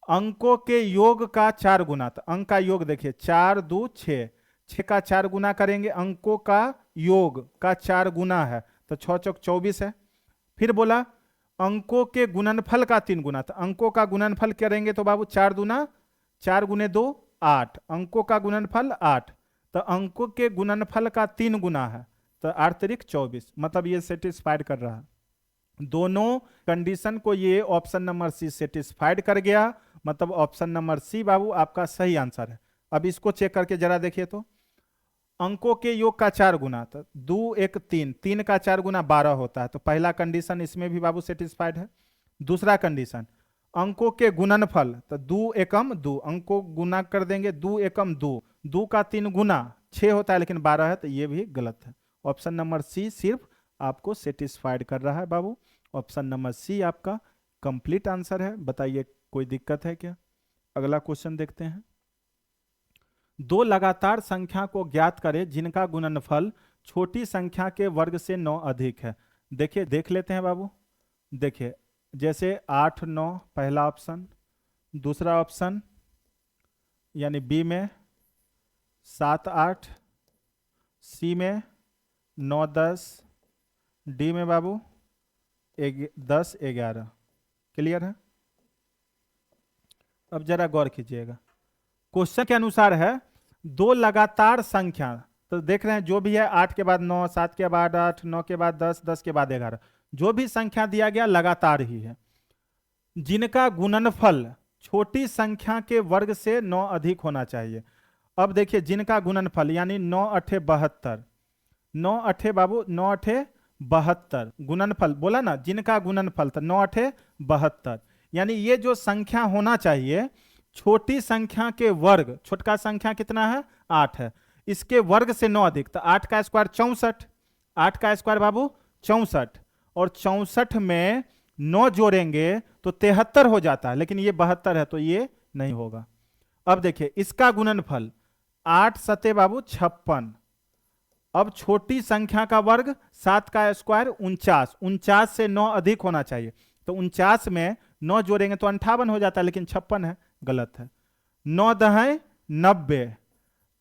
अंकों के योग का 4 गुना, तो अंक का योग देखिए 4 2 6, 6 का 4 गुना करेंगे, अंकों का योग का 4 गुना है, तो 6 चौक 24 है। फिर बोला अंकों के गुणनफल का 3 गुना, तो अंकों का गुणनफल करेंगे तो बाबू 4 दूना 4 गुने 2 8, अंकों का गुणनफल 8, तो अंकों के गुणनफल का 3 गुना है, तो 8 तिरिक 24, मतलब ये सेटिस्फाइड कर रहा है। दोनों कंडीशन को ये ऑप्शन नंबर सी सेटिस्फाइड कर गया, मतलब ऑप्शन नंबर सी बाबू आपका सही आंसर है। अब इसको चेक करके जरा देखिए तो अंकों के योग का 4 गुना, तो 2 1 3, 3 का 4 गुना 12 होता है, तो पहला कंडीशन इसमें भी बाबू सेटिस्फाइड है। दूसरा कंडीशन अंकों के गुणनफल, तो 2 एकम 2, अंकों गुना कर देंगे 2 एकम 2, 2 का 3 गुना 6 होता है, लेकिन 12 है, तो ये भी गलत है। ऑप्शन नंबर सी सिर्फ आपको सेटिस्फाइड कर रहा है बाबू, ऑप्शन नंबर सी आपका कंप्लीट आंसर है। बताइए कोई दिक्कत है क्या। अगला क्वेश्चन देखते हैं। दो लगातार संख्या को ज्ञात करें जिनका गुणनफल छोटी संख्या के वर्ग से 9 अधिक है। देखिए देख लेते हैं बाबू, देखिए जैसे 8 9 पहला ऑप्शन, दूसरा ऑप्शन यानी बी में 7 8, सी में 9 10, डी में बाबू 10 11। क्लियर है। अब जरा गौर कीजिएगा, क्वेश्चन के अनुसार है दो लगातार संख्या, तो देख रहे हैं जो भी है 8 के बाद 9, 7 के बाद 8, 9 के बाद 10, 10 के बाद 11, जो भी संख्या दिया गया लगातार ही है, जिनका गुणनफल छोटी संख्या के वर्ग से 9 अधिक होना चाहिए। अब देखिए जिनका गुणनफल यानी 9 8 72, 9 8 बाबू 9 8 72 गुणनफल बोला ना, जिनका गुणनफल था 9 8 72, यानी ये जो संख्या होना चाहिए छोटी संख्या के वर्ग, छोटका संख्या कितना है 8 है, इसके वर्ग से 9 अधिक, तो 8 का स्क्वायर 64, 8 का स्क्वायर बाबू 64, और 64 में 9 जोड़ेंगे तो 73 हो जाता है, लेकिन ये 72 है तो ये नहीं होगा। अब देखिए इसका गुणनफल 8 सते बाबू 56, अब छोटी संख्या का वर्ग 7 का स्क्वायर 49, 49 से 9 अधिक होना चाहिए, तो 49 में 9 जोड़ेंगे तो 58 हो जाता है, लेकिन 56 है, गलत है। 9 दहाई 90।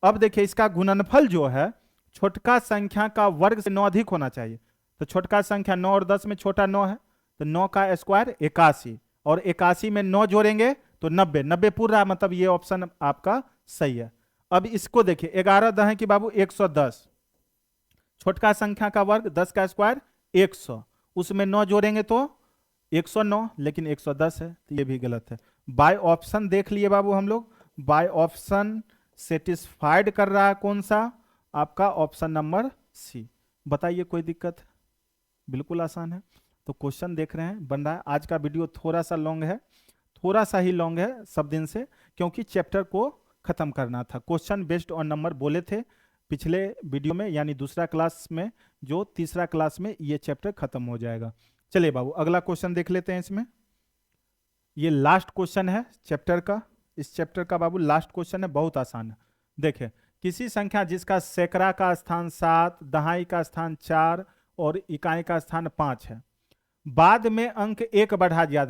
अब देखिए इसका गुणनफल जो है छोटका संख्या का वर्ग से 9 अधिक होना चाहिए, तो छोटका संख्या 9 और 10 में छोटा 9 है, तो 9 का स्क्वायर 81, और 81 में 9 जोड़ेंगे तो 90, 90 पूरा, मतलब ये ऑप्शन आपका सही है। अब इसको देखिए 11 दहाई की बाबू 110, छोटका संख्या का वर्ग 10 का स्क्वायर 100, उसमें 9 जोड़ेंगे तो 109, लेकिन 110 है, तो ये भी गलत है। बाय ऑप्शन देख लिए बाबू हम लोग, बाय ऑप्शन सेटिस्फाइड कर रहा है कौन सा, आपका ऑप्शन नंबर सी। बताइए कोई दिक्कत है, बिल्कुल आसान है। तो क्वेश्चन देख रहे हैं बन रहा है। आज का वीडियो थोड़ा सा लॉन्ग है, थोड़ा सा ही लॉन्ग है सब दिन से, क्योंकि चैप्टर को खत्म करना था। क्वेश्चन बेस्ड ऑन नंबर बोले थे पिछले वीडियो में, यानी दूसरा क्लास में, जो तीसरा क्लास में ये चैप्टर खत्म हो जाएगा। चलिए बाबू अगला क्वेश्चन देख लेते हैं। इसमें ये लास्ट क्वेश्चन है चैप्टर का, इस चैप्टर का बाबू लास्ट क्वेश्चन है, बहुत आसान है। देखिए किसी संख्या जिसका सैकड़ा का स्थान 7, दहाई का स्थान 4 और इकाई का स्थान 5 है, बाद में अंक 1 बढ़ा दिया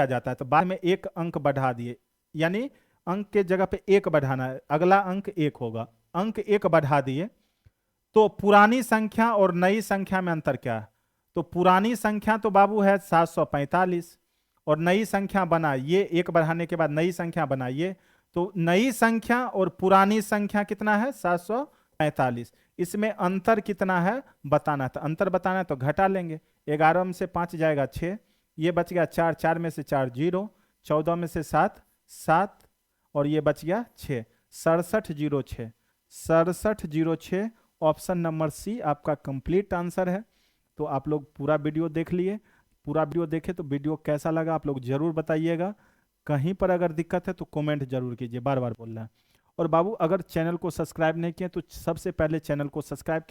जाता है, तो बाद में 1 अंक बढ़ा दिए, यानी अंक के जगह पे 1 बढ़ाना है, अगला अंक 1 होगा, अंक 1 बढ़ा दिए तो पुरानी संख्या और नई संख्या में अंतर क्या है? तो पुरानी संख्या तो बाबू है 745 और नई संख्या बना ये, 1 बढ़ाने के बाद नई संख्या बनाइए, तो नई संख्या और पुरानी संख्या कितना है? 745। इसमें अंतर कितना है बताना है, तो अंतर बताना है तो घटा लेंगे, 11 में से 5 जाएगा 6, ये बच गया 4, 4 में से 4 0, 14 में से 7 7 और ये बच गया 6, 6706, 6706 ऑप्शन नंबर सी आपका कंप्लीट आंसर है। तो आप लोग पूरा वीडियो देख लिए, पूरा वीडियो देखे तो वीडियो कैसा लगा आप लोग जरूर बताइएगा, कहीं पर अगर दिक्कत है तो कमेंट जरूर कीजिए, बार बार बोल रहा है। और बाबू अगर चैनल को सब्सक्राइब नहीं किए तो सबसे पहले चैनल को सब्सक्राइब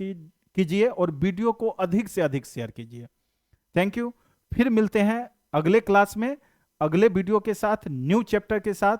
कीजिए और वीडियो को अधिक से अधिक शेयर कीजिए। Thank you. फिर मिलते हैं अगले क्लास में अगले वीडियो के साथ, न्यू चैप्टर के साथ।